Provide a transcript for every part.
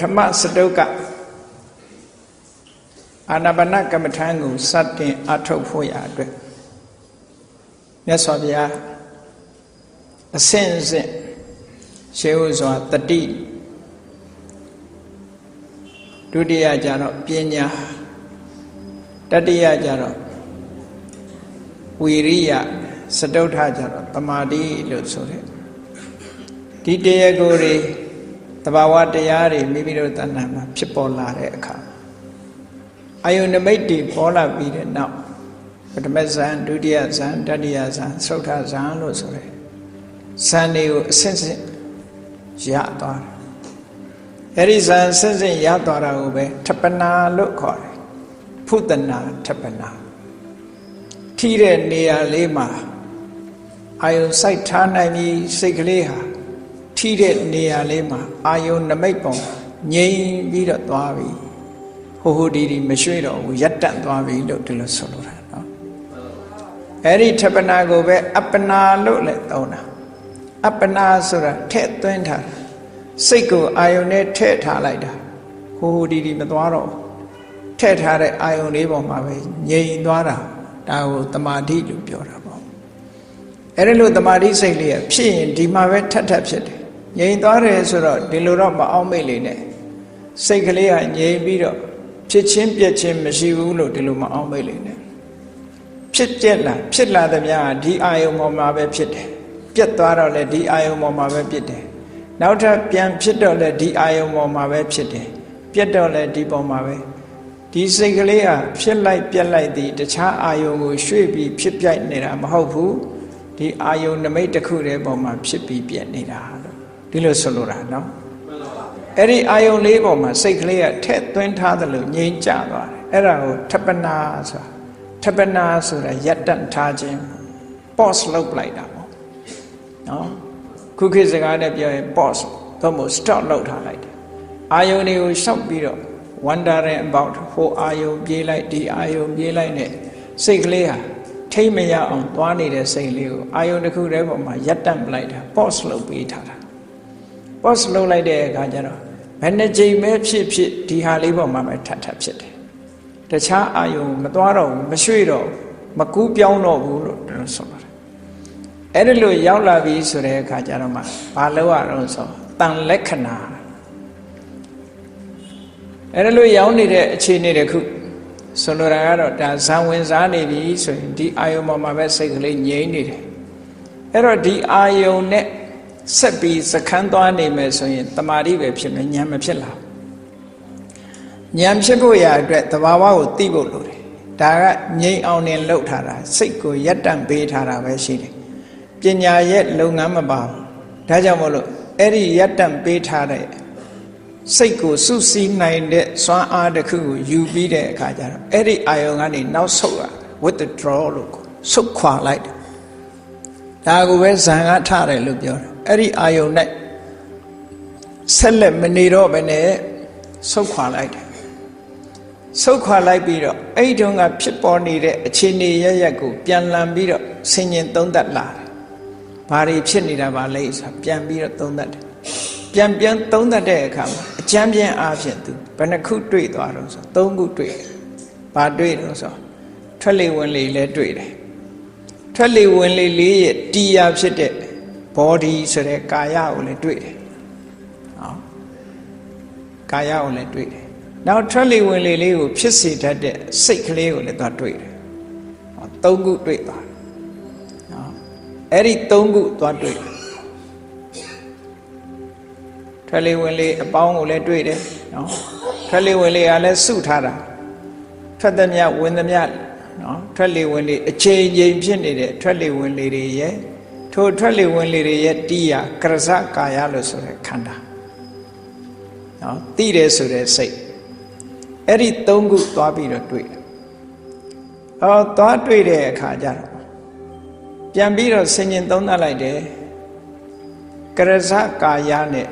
ထမစတုကအာနာပါနကမ္မထာကိုစတင်အထုတ်ဖို့ရအတွက်မြတ်စွာဘုရားအစဉ်စဉ်ရှေးဥစွာတတိဒုတိယကျတော့ပညာတတိယကျတော့ဝီရိယစတုထကျတော့တမာတိလို့ဆိုတဲ့ဒီတရားကိုယ်တွေတဘာဝတရားတွေမိမိတို့တဏ္ဍာမှာဖြစ်ပေါ်လာတဲ့အခါအာယုန်နမိတ်တွေပေါ်လာပြီးတဲ့နောက်ပထမဇန်ဒုတိယဇန်တတိယဇန်သုတ္ထဇန်လို့ဆိုတဲ့ဇန်တွေကိုအစဉ်စဉ်ရသွားတယ်အဲ့ဒီဇန်အစဉ်စဉ်ရသွားတာကိုပဲထပနာလို့ခေါ်တယ်ဖုတနာထပနာထိတဲ့နေရာလေးမှာအာယုန်စိုက်ထားနိုင်ပြီးစိတ်ကလေးဟာထိတဲ့နေရာလေးမှာအာယုန်နမိတ်ပုံငြိမ်ပြီးတော့သွားပြီဟိုဒီမရွှေ့တော့ဘူးရပ်တန့်သွားပြီလို့ဒီလိုဆိုလိုတာနော်အဲ့ဒီထပနာကိုပဲအပ္ပနာလို့လည်းသုံးတာအပ္ပနာဆိုတာထည့်သွင်းထားတာစိတ်ကိုအာယုန်နဲ့ထည့်ထားလိုက်တာဟိုဒီမသွားတော့ထည့်ထားတဲ့အာယုန်လေးပေါ်မှာပဲငြိမ်သွားတာဒါကိုတမာတိလို့ပြောတာပေါ့အဲ့ဒီလိုတမာတိစိတ်လေးဖြစ်ရင်ဒီမှာပဲထပ်ထပ်ဖြစ်တယ်ငြိမ်သွားတယ်ဆိုတော့ဒီလိုတော့မအောင်မိတ်လေးနဲ့စိတ်ကလေးကငြိမ်ပြီးတော့ဖြစ်ချင်းပြက်ချင်းမရှိဘူးလို့ဒီလိုမအောင်မိတ်လေးနဲ့ဖြစ်လာသမျှဒီအာယုံပေါ်မှာပဲဖြစ်တယ်ပြက်သွားတော့လေဒီအာယုံပေါ်မှာပဲဖြစ်တယ်နောက်ထပ်ပြန်ဖြစ်တော့လေဒီအာယုံပေါ်မှာပဲဖြစ်တယ်ပြက်တော့လေဒီပေါ်မှာပဲဒီစိတ်ကလေးဟာဖြစ်လိုက်ပြက်လိုက်သည်တခြားအာယုံကိုရွှေ့ပြီးဖြစ်ပြိုက်နေတာမဟုတ်ဘူးဒီအာယုံနမိတ်တစ်ခုတည်းပေါ်မှာဖြစ်ပြီးပြက်နေတာလို့ဒီလိုဆိုလိုတာနော်အဲ့ဒီအာယုံလေးပေါ်မှာစိတ်ကလေးကထည့်သွင်းထားသလိုငြိမ်ကြသွားတယ်အဲ့ဒါကိုထပနာဆိုတာထပနာဆိုတာရပ်တန့်ထားခြင်း pause လုပ်လိုက်တာပေါ့နော်ခုခေတ်စကားနဲ့ပြောရင် pause သို့မဟုတ် stop လုပ်ထားလိုက်တယ်အာယုံတွေကိုရှောက်ပြီးတော့ wondering about ဟိုအာယုံပြေးလိုက်ဒီအာယုံပြေးလိုက်နဲ့စိတ်ကလေးဟာထိမရအောင်သွားနေတဲ့စိတ်လေးကိုအာယုံတစ်ခုတည်းပေါ်မှာရပ်တန့်လိုက်တာ pause လုပ်ပေးထားတာpause လုပ်လိုက်တဲ့အခါကျတော့ဘယ်နှကြိမ်ပဲဖြစ်ဒီဟာလေးပေါ်မှာပဲထပ်ဖြစ်တယ်တခြားအာယုံမသွားတော့ဘူးမရွှေ့တော့မကူးပြောင်းတော့ဘူးလို့ဆိုပါတယ်အဲ့ဒီလိုရောက်လာပြီဆိုတဲ့အခါကျတော့မှဘာလို့ရအောင်ဆိုတန်လက္ခဏာအဲ့ဒီလိုရောက်နေတဲ့အခြေအနေတစ်ခုဆိုလိုတာကတော့ဒါဇံဝင်စားနေပြီဆိုရင်ဒီအာယုံပေါ်မှာပဲစိတ်ကလေးငြိမ်နေတယ်အဲ့တော့ဒီအာယုံနဲ့ဆက်ပြီးစခန်းသွားနေမယ်ဆိုရင်တမာတိပဲဖြစ်မယ်ဉာဏ်မဖြစ်လာဉာဏ်ဖြစ်ဖို့ရအတွက်သဘာဝကိုသိဖို့လိုတယ်ဒါကငြိမ်အောင်နေလှုပ်ထားတာစိတ်ကိုရပ်တန့်ပေးထားတာပဲရှိတယ်ပညာရဲ့လုပ်ငန်းမပါဘူးဒါကြောင့်မို့လို့အဲ့ဒီရပ်တန့်ပေးထားတဲ့စိတ်ကိုစုစည်းနိုင်တဲ့စွမ်းအားတစ်ခုကိုယူပြီးတဲ့အခါကျတော့အဲ့ဒီအာယုံကနေနောက်ဆုတ်ရ withdraw လို့ဆုတ်ခွာလိုက်တယ်ဒါကိုပဲဇံကထတယ်လို့ပြောတယ်အဲ့ဒီအာယုံနဲ့ဆက်လက်မနေတော့ဘဲနဲ့ဆုတ်ခွာလိုက်တယ်ဆုတ်ခွာလိုက်ပြီးတော့အဲ့ဒီတုန်းကဖြစ်ပေါ်နေတဲ့အခြေအနေရရက်ကိုပြန်လည်ပြီးတော့ဆင်ញင်သုံးသပ်လာတယ်ဘာတွေဖြစ်နေတာပါလဲဆိုပြန်ပြီးတော့သုံးသပ်တယ်ပြန်သုံးသပ်တဲ့အခါမှာအကျမ်းပြင်းအားဖြင့်သူဘယ်နှခုတွေ့သွားတော့ဆို၃ခုတွေ့တယ်ဘာတွေ့တော့ဆိုထွက်လေဝင်လေလည်းတွေ့တယ်ထွက်လေဝင်လေလေးရဲ့တရားဖြစ်တဲ့ body ဆိုတဲ့ကာယကိုလည်းတွေ့တယ်ဟောကာယကိုလည်းတွေ့တယ်နောက်ထွက်လေဝင်လေလေးကိုဖြစ်စေတတ်တဲ့စိတ်ကလေးကိုလည်းသွားတွေ့တယ်ဟော၃ခုတွေ့သွားတယ်ဟောအဲ့ဒီ၃ခုသွားတွေ့တယ်ထွက်လေဝင်လေအပေါင်းကိုလည်းတွေ့တယ်နော်ထွက်လေဝင်လေကလည်းစုထားတာထွက်သမျှဝင်သမျှနော်ထွက်လေဝင်လေအချိန်ချင်းဖြစ်နေတဲ့ထွက်လေဝင်လေတွေရဲ့ထိုထွက်လေဝင်လေတွေရဲ့တရားကရဇကာယလို့ဆိုတဲ့ခန္ဓာနော်သိတယ်ဆိုတဲ့စိတ်အဲ့ဒီ၃ခုသွားပြီးတော့တွေ့တယ်သွားတွေ့တဲ့အခါကျတော့ပြန်ပြီးတော့ဆင်ញင်သုံးသပ်လိုက်တယ်ကရဇကာယနဲ့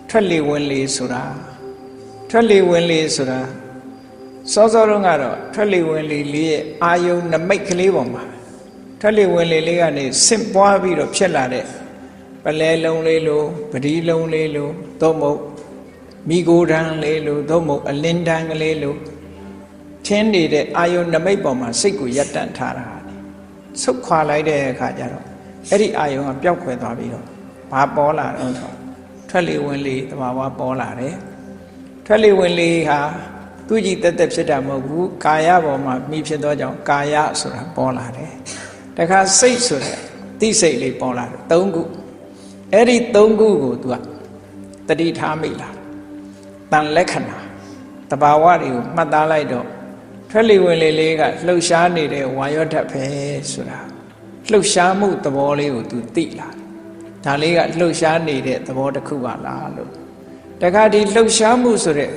ထွက်လေဝင်လေဆိုတာထွက်လေဝင်လေဆိုတာစောစောတုန်းကတော့ထွက်လေဝင်လေလေးရဲ့အာယုံနမိတ်ကလေးပေါ်မှာထွက်လေဝင်လေလေးကနေဆင့်ပွားပြီးတော့ဖြစ်လာတဲ့ပလဲလုံးလေးလိုပတိလုံးလေးလိုသို့မဟုတ် မိโกဒံလေးလို့သို့မဟုတ်အလင်းတန်းကလေးလို့ထင်းနေတဲ့အာယုန်နမိတ်ပေါ်မှာစိတ်ကိုရပ်တန့်ထားတာဆုတ်ခွာလိုက်တဲ့အခါကျတော့အဲ့ဒီအာယုန်ကပျောက်ခွယ်သွားပြီးတော့ဘာပေါ်လာတော့ဆိုထွက်လေဝင်လေသဘာဝပေါ်လာတယ်ထွက်လေဝင်လေဟာသူကြည်တက်တက်ဖြစ်တာမဟုတ်ဘူးကာယပေါ်မှာမိဖြစ်သောကြောင့်ကာယဆိုတာပေါ်လာတယ်တခါစိတ်ဆိုတဲ့သိစိတ်လေးပေါ်လာတယ်၃ခုအဲ့ဒီ၃ခုကိုသူကတတိထားမိလာတန်လက္ခဏာတဘာဝတွေကိုမှတ်သားလိုက်တော့ထွက်လေဝင်လေလေးကလှုပ်ရှားနေတဲ့ဝါယောဓာတ်ပဲဆိုတာလှုပ်ရှားမှုသဘောလေးကိုသူသိလာဒါလေးကလှုပ်ရှားနေတဲ့သဘောတစ်ခုပါလားလို့တခါဒီလှုပ်ရှားမှုဆိုတဲ့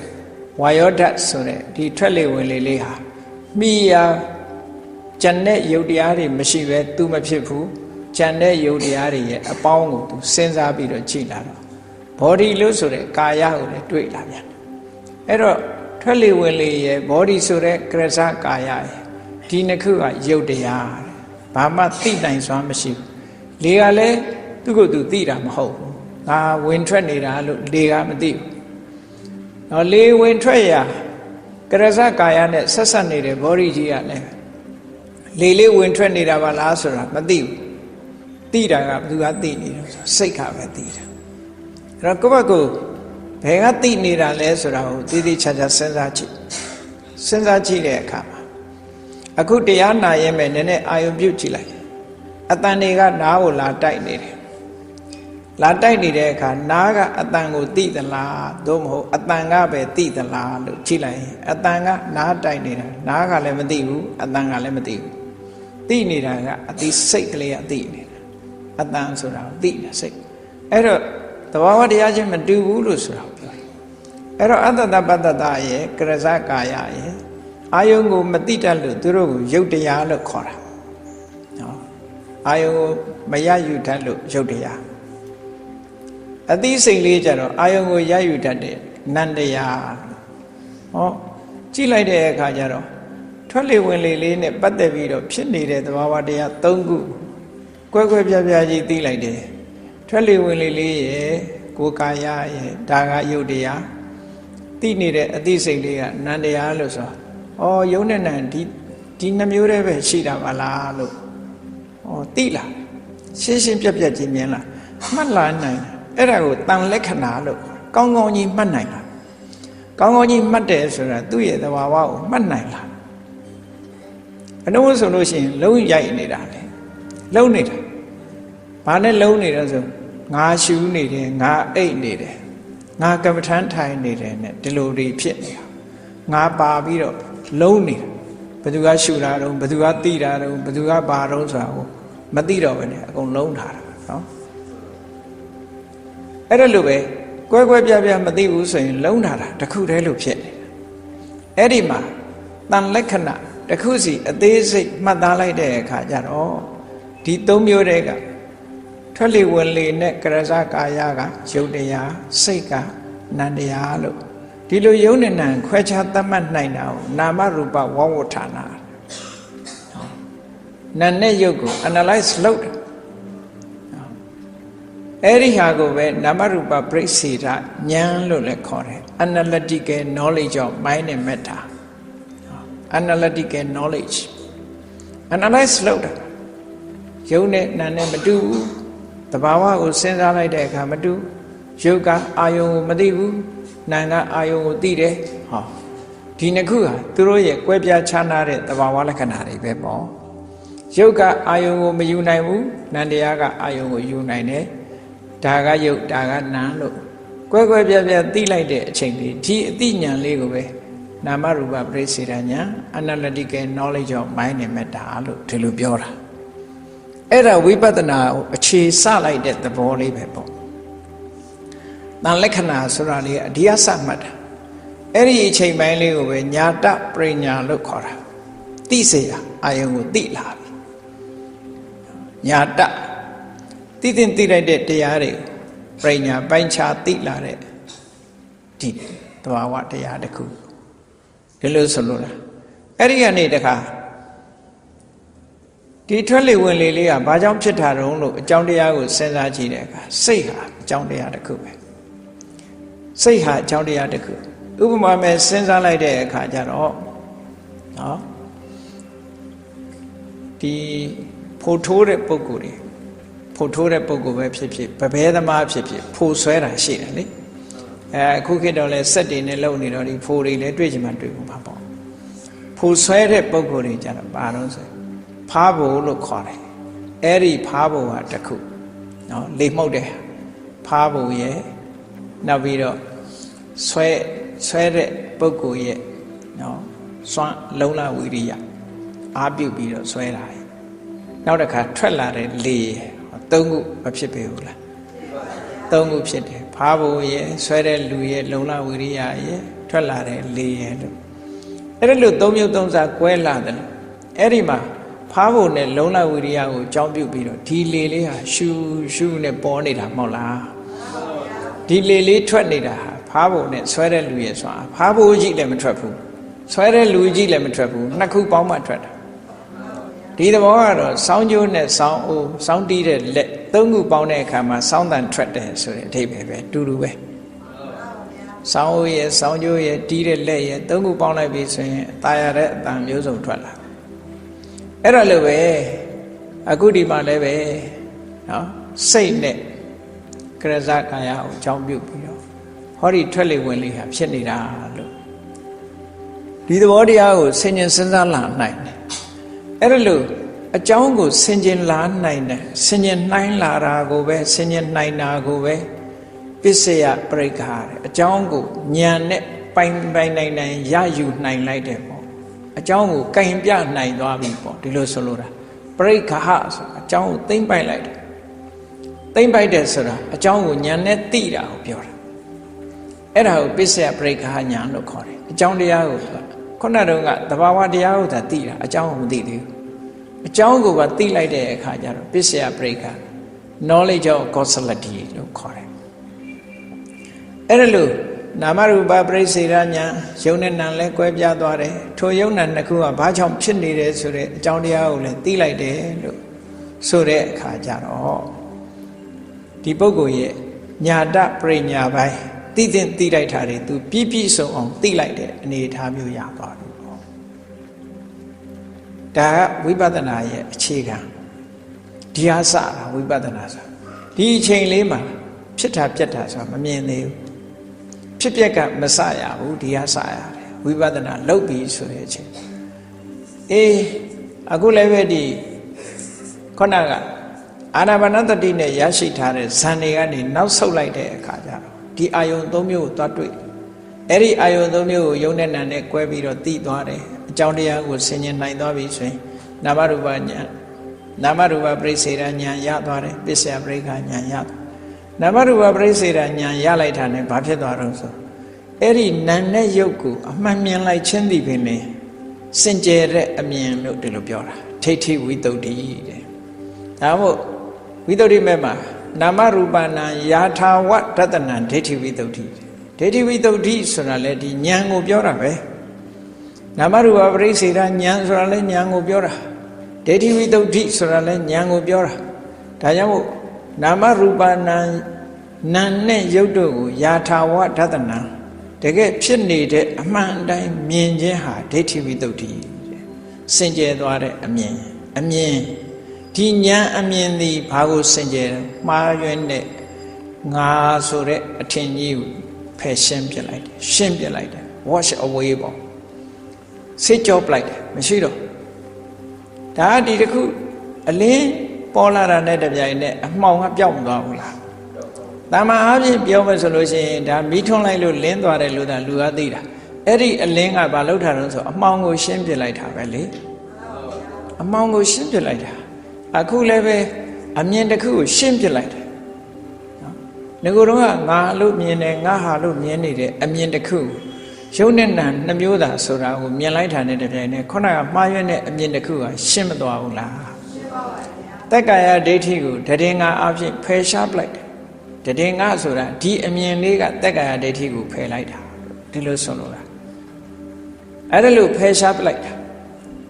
ဝါယောဓာတ်ဆိုတဲ့ဒီထွက်လေဝင်လေလေးဟာမိယာကျန်တဲ့ယုတ်တရားတွေမရှိပဲသူမဖြစ်ဘူးကျန်တဲ့ယုတ်တရားတွေရဲ့အပေါင်းကိုသူစဉ်းစားပြီးတော့ကြည့်လာတော့ဘောဓီလို့ဆိုတဲ့ကာယကိုလည်းတွေ့လာပြန်အဲ့တော့ထွက်လေဝင်လေရဲ့ဘောဓီဆိုတဲ့ကရဇကာယရဲ့ဒီနှစ်ခုကယုတ်တရားဘာမှသိနိုင်စွမ်းမရှိဘူးလေကလည်းသူ့ကိုယ်သူသိတာမဟုတ်ဘူးငါဝင်ထွက်နေတာလို့လေကမသိဘူးတော့လေဝင်ထွက်ရာကရဇကာယနဲ့ဆက်ဆက်နေတဲ့ဘောဓီကြီးကလည်းလေလေးဝင်ထွက်နေတာပါလားဆိုတာမသိဘူးသိတာကဘယ်သူကသိနေတယ်ဆိုစိတ်ကပဲသိတယ်အဲ့တော့ကိုယ့်ဘက်ကိုဘယ်ကသိနေတာလဲဆိုတာကိုသိသိချာချာစဉ်းစားကြည့်တဲ့အခါမှာအခုတရားနာရင်ပဲနည်းနည်းအာယုံပြုတ်ကြည့်လိုက်အတန်တွေကနားကိုလာတိုက်နေတယ်လာတိုက်နေတဲ့အခါနားကအတန်ကိုသိသလားသို့မဟုတ်အတန်ကပဲသိသလားလို့ကြည့်လိုက်ရင်အတန်ကနားတိုက်နေတာနားကလည်းမသိဘူးအတန်ကလည်းမသိဘူးသိနေတာကအသိစိတ်ကလေးကသိနေတာအတန်ဆိုတာကိုသိနေစိတ်အဲ့တော့သဘာဝတရားချင်းမတူဘူးလို့ဆိုတာကိုပြောတယ်အဲ့တော့အတ္တတပတ္တတရဲ့ကရဇကာယရဲ့အာယုံကိုမသိတတ်လို့သူတို့ကိုယုတ်တရားလို့ခေါ်တာနော်အာယုံကိုမရယူတတ်လို့ယုတ်တရားအသိစိတ်လေးကြတော့အာယုံကိုရယူတတ်တဲ့နန္တရားဟောကြည့်လိုက်တဲ့အခါကျတော့ထွက်လေဝင်လေလေးနဲ့ပတ်သက်ပြီးတော့ဖြစ်နေတဲ့သဘာဝတရား၃ခုကွဲကွဲပြားပြားကြီးသိလိုက်တယ်ထွက်လေဝင်လေလေးရဲ့ကိုယ်ကာယရဲ့ဒါကယုတ်တရားသိနေတဲ့အသိစိတ်လေးကနန္တရားလို့ဆိုဩယုံနဲ့နံဒီနှမျိုးတည်းပဲရှိတာပါလားလို့ဩသိလားရှင်းရှင်းပြတ်ပြတ်ကြီးမြင်လားမှတ်လာနိုင်အဲ့ဒါကိုတန်လက္ခဏာလို့ကောင်းကောင်းကြီးမှတ်နိုင်လားကောင်းကောင်းကြီးမှတ်တယ်ဆိုတာသူ့ရဲ့သဘာဝကိုမှတ်နိုင်လားအနှုံးဆိုလို့ရှိရင်လုံးရိုက်နေတာလေလုံးနေတာဘာနဲ့လုံးနေတော့ဆိုငါရှူနေတယ်ငါအိတ်နေတယ်ငါကမ္မထမ်းထိုင်နေတယ်နဲ့ဒီလိုတွေဖြစ်နေတာငါပါပြီးတော့လုံးနေတာဘယ်သူကရှူတာတော့ဘယ်သူကတိတာတော့ဘယ်သူကပါတော့ဆိုတာကိုမသိတော့ဘဲနဲ့အကုန်လုံးထားတာနော်အဲ့ဒါလိုပဲကွဲကွဲပြားပြားမသိဘူးဆိုရင်လုံးထားတာတစ်ခုတည်းလို့ဖြစ်နေတာအဲ့ဒီမှာတန်လက္ခဏာတစ်ခုစီအသေးစိတ်မှတ်သားလိုက်တဲ့အခါကျတော့ဒီ၃မျိုးတည်းကထွက်လေဝင်လေနဲ့ကရဇကာယကယုတ်တရားစိတ်ကနန္တရားလို့ဒီလိုယုံနဲ့နံခွဲခြားသတ်မှတ်နိုင်တာကိုနာမရူပဝဝဌာနာနာနဲ့ယုတ်ကို analyze လုပ်တယ်အဲ့ဒီဟာကိုပဲနာမရူပပရိစ္ဆေဒဉာဏ်လို့လည်းခေါ်တယ် analytical knowledge of mind and matter analytical knowledge analyze လုပ်တယ်ယုံနဲ့နာနဲ့မတူဘူးတဘာဝကိုစဉ်းစားလိုက်တဲ့အခါမတူယုတ်ကအာယုံကိုမသိဘူးနာကအာယုံကိုသိတယ်ဟောဒီနှစ်ခုဟာသူတို့ရဲ့ကွဲပြားခြားနားတဲ့တဘာဝလက္ခဏာတွေပဲပေါ့ယုတ်ကအာယုံကိုမယူနိုင်ဘူးနန္တရားကအာယုံကိုယူနိုင်တယ်ဒါကယုတ်ဒါကနာလို့ကွဲကွဲပြားပြားသိလိုက်တဲ့အချိန်လေးဒီအသိဉာဏ်လေးကိုပဲနာမရူပပရိစ္ဆေဒဉာဏ် analytical knowledge of mind and matter လို့ဒီလိုပြောတာအဲ့ဒါဝိပဿနာကိုအခြေစလိုက်တဲ့သဘောလေးပဲပေါ့တန်လက္ခဏာဆိုတာလေးအဒီယစမှတ်တာအဲ့ဒီအချိန်ပိုင်းလေးကိုပဲညာတပရိညာလို့ခေါ်တာသိစေတာအာယုံကိုသိလာပြီညာတသိလိုက်တဲ့တရားတွေပရိညာပိုင်းခြားသိလာတဲ့ဒီသဘာဝတရားတစ်ခုဒီလိုဆိုလို့လားအဲ့ဒီကနေတခါဒီထွက်လေဝင်လေလေးကဘာကြောင့်ဖြစ်တာတုံးလို့အကြောင်းတရားကိုစဉ်းစားကြည့်တဲ့အခါစိတ်ဟာအကြောင်းတရားတစ်ခုပဲ စိတ်ဟာအကြောင်းတရားတစ်ခုဥပမာမဲ့စဉ်းစားလိုက်တဲ့အခါကျတော့နော်ဒီဖို့ထိုးတဲ့ပုဂ္ဂိုလ်တွေဖို့ထိုးတဲ့ပုဂ္ဂိုလ်ပဲဖြစ်ဖြစ်ပပဲသမားဖြစ်ဖြစ်ဖို့ဆွဲတာရှိတယ်လေအခုခေတ်တော့လဲစက်တွေနဲ့လုံနေတော့ဒီဖို့တွေလည်းတွေ့ချင်မှတွေ့မှာပေါ့ဖို့ဆွဲတဲ့ပုဂ္ဂိုလ်တွေကြတော့ဘာလို့ဆိုဖားဖို့လို့ခေါ်တယ်အဲ့ဒီဖားဖို့ဟာတစ်ခုနော်လေမှုတ်တယ်ဖားဖို့ရဲ့နောက်ပြီးတော့ဆွဲတဲ့ပုဂ္ဂိုလ်ရဲ့နော်စွမ်းလုံလဝိရိယအားပြုပြီးတော့ဆွဲတာနောက်တစ်ခါထွက်လာတဲ့လေသုံးခုမဖြစ်ပေဘူးလားသုံးခုဖြစ်တယ်ဖားဖို့ရဲ့ဆွဲတဲ့လူရဲ့လုံလဝိရိယရဲ့ထွက်လာတဲ့လေရဲ့လို့အဲ့ဒါလို့သုံးမျိုးသုံးစားကွဲလာတယ်အဲ့ဒီမှာဖားဖို့နဲ့လုံလဝိရိယကိုအကြောင်းပြုပြီးတော့ဒီလေလေးဟာရှူရှူနဲ့ပေါ်နေတာမဟုတ်လားဒီလေလေးထွက်နေတာဟာဖားဖို့နဲ့ဆွဲတဲ့လူရဲ့စွာဖားဖို့ကြီးလည်းမထွက်ဘူးဆွဲတဲ့လူကြီးလည်းမထွက်ဘူးနှစ်ခုပေါင်းမှထွက်တာဒီသဘောကတော့စောင်းကျိုးနဲ့စောင်းအိုးစောင်းတီးတဲ့လက်သုံးခုပေါင်းတဲ့အခါမှာစောင်းတန်ထွက်တယ်ဆိုတဲ့အဓိပ္ပာယ်ပဲတူတူပဲစောင်းအိုးရဲ့စောင်းကျိုးရဲ့တီးတဲ့လက်ရဲ့သုံးခုပေါင်းလိုက်ပြီဆိုရင်ตายရတဲ့အတန်မျိုးစုံထွက်လာအဲ့ဒါလိုပဲအခုဒီမှာလည်းပဲနော်စိတ်နဲ့ကရဇကာယကိုအကြောင်းပြုပြီးတော့ဟောဒီထွက်လေဝင်လေဟာဖြစ်နေတာလို့ဒီသဘောတရားကိုဆင်ញင်စဉ်းစားလာနိုင်တယ်အဲ့ဒါလို့အကြောင်းကိုဆင်ញင်လာနိုင်တယ်ဆင်ញင်နှိုင်းလာတာကိုပဲဆင်ញင်နိုင်တာကိုပဲပစ္စယပရိက္ခာတဲ့အကြောင်းကိုဉာဏ်နဲ့ပိုင်နိုင်ရယူနိုင်လိုက်တယ်ပေါ့အကြောင်းကိုကင်ပြနိုင်သွားပြီပေါ့ဒီလိုဆိုလိုတာပရိက္ခာဆိုအကြောင်းကိုသိမ့်ပိုက်လိုက်တယ်သိမ့်ပိုက်တယ်ဆိုတာအကြောင်းကိုဉာဏ်နဲ့သိတာကိုပြောတာအဲ့ဒါကိုပစ္စယပရိက္ခာဉာဏ်လို့ခေါ်တယ်အကြောင်းတရားကိုခုနတုန်းကသဘာဝတရားကိုသာသိတာအကြောင်းကိုမသိသေးဘူးအကြောင်းကိုပါသိလိုက်တဲ့အခါကျတော့ပစ္စယပရိက္ခာ knowledge of causality လို့ခေါ်တယ်အဲ့ဒါလို့နာမရူပပရိစ္ဆေရညာယုံနဲ့နာလဲကွဲပြားသွားတယ်ထိုယုံနာနှစ်ခုကဘာကြောင့်ဖြစ်နေတယ်ဆိုတဲ့အကြောင်းတရားကိုလည်းသိလိုက်တယ်လို့ဆိုတဲ့အခါကျတော့ဒီပုဂ္ဂိုလ်ရဲ့ညာတပရိညာပိုင်းသိလိုက်တာတွေသူပြည့်စုံအောင်သိလိုက်တဲ့အနေအထားမျိုးရသွားတယ်ပေါ့ဒါကဝိပဿနာရဲ့အခြေခံဒီဟာစတာဝိပဿနာဆိုဒီအချိန်လေးမှာဖြစ်တာပြက်တာဆိုတာမမြင်သေးဘူးဖြစ်ပျက်ကမစရဘူးဒီဟာစရတယ်ဝိပဿနာလုပ်ပြီးဆိုတဲ့အချိန်အခုလည်းပဲဒီခုနကအာနာပါနသတိနဲ့ရရှိထားတဲ့ဇန်တွေကနေနောက်ဆုတ်လိုက်တဲ့အခါကျတော့ဒီအာယုံ၃မျိုးကိုသွားတွေ့အဲ့ဒီအာယုံ၃မျိုးကိုယုံနဲ့နာနဲ့ကွဲပြီးတော့သိသွားတယ်အကြောင်းတရားကိုဆင်ញင်နိုင်သွားပြီဆိုရင်နာမရူပညာနာမရူပပရိစ္ဆေရညာရသွားတယ်ပစ္စယပရိက္ခာညာရသွားနာမရူပပရိစ္ဆေရညာရလိုက်တာနဲ့ဘာဖြစ်သွားတော့ဆိုအဲ့ဒီနာနဲ့ယုတ်ကိုအမှန်မြင်လိုက်ခြင်းသည်ပင်လေစင်ကြယ်တဲ့အမြင်လို့ဒီလိုပြောတာထိဋ္ဌိဝိသုဒ္ဓိတဲ့ဒါမို့ဝိသုဒ္ဓိမဲ့မှာနာမရူပနာယာထာဝတတနံဒိဋ္ဌိဝိသုဒ္ဓိဒိဋ္ဌိဝိသုဒ္ဓိဆိုတာလေဒီဉာဏ်ကိုပြောတာပဲနာမရူပပရိစ္ဆေရဉာဏ်ဆိုတာလေဉာဏ်ကိုပြောတာဒိဋ္ဌိဝိသုဒ္ဓိဆိုတာလေဉာဏ်ကိုပြောတာဒါကြောင့်မို့နာမရူပနာနာနဲ့ယုတ်တို့ကိုယာထာဝတတနံတကယ်ဖြစ်နေတဲ့အမှန်တိုင်းမြင်ခြင်းဟာဒိဋ္ဌိဝိသုဒ္ဓိစင်ကြယ်သွားတဲ့အမြင်ဒီဉာဏ်အမြင်သည်ဘာကိုစင်ကြယ်မှားယွင်းတဲ့ငါဆိုတဲ့အထင်ကြီးကိုဖယ်ရှင်းပြလိုက်တယ်ရှင်းပြလိုက်တယ် wash away ပေါ့ဆေးကြောပလိုက်တယ်မရှိတော့ဒါဒီတစ်ခုအလင်းပေါ်လာတာနဲ့တပြိုင်နက်အမှောင်ကပျောက်မသွားဘူးလားတာမန်အားဖြင့်ပြောမယ်ဆိုလို့ရှိရင်ဒါမီးထွန်းလိုက်လို့လင်းသွားတယ်လို့သာလူကသိတာအဲ့ဒီအလင်းကဘာလုပ်တာလဲဆိုအမှောင်ကိုရှင်းပြလိုက်တာပဲလေအမှောင်ကိုရှင်းပြလိုက်တာအခုလည်းပဲအမြင်တစ်ခုကိုရှင်းပြလိုက်တယ်နော်ငါတို့ကငါလို့မြင်တယ်ငါဟာလို့မြင်နေတယ်အမြင်တစ်ခုရုပ်နဲ့နာနှမျိုးသာဆိုတာကိုမြင်လိုက်တာနဲ့တပြိုင်နက်ခုနကမှားရွံ့တဲ့အမြင်တစ်ခုကရှင်းမသွားဘူးလားရှင်းပါပါဗျာတက္ကာယဒိဋ္ဌိကိုတည်ငါအဖြစ်ဖယ်ရှားပလိုက်တယ်တည်ငါဆိုတာဒီအမြင်လေးကတက္ကာယဒိဋ္ဌိကိုဖယ်လိုက်တာဒီလိုဆိုလိုတာအဲ့ဒါလို့ဖယ်ရှားပလိုက်တာ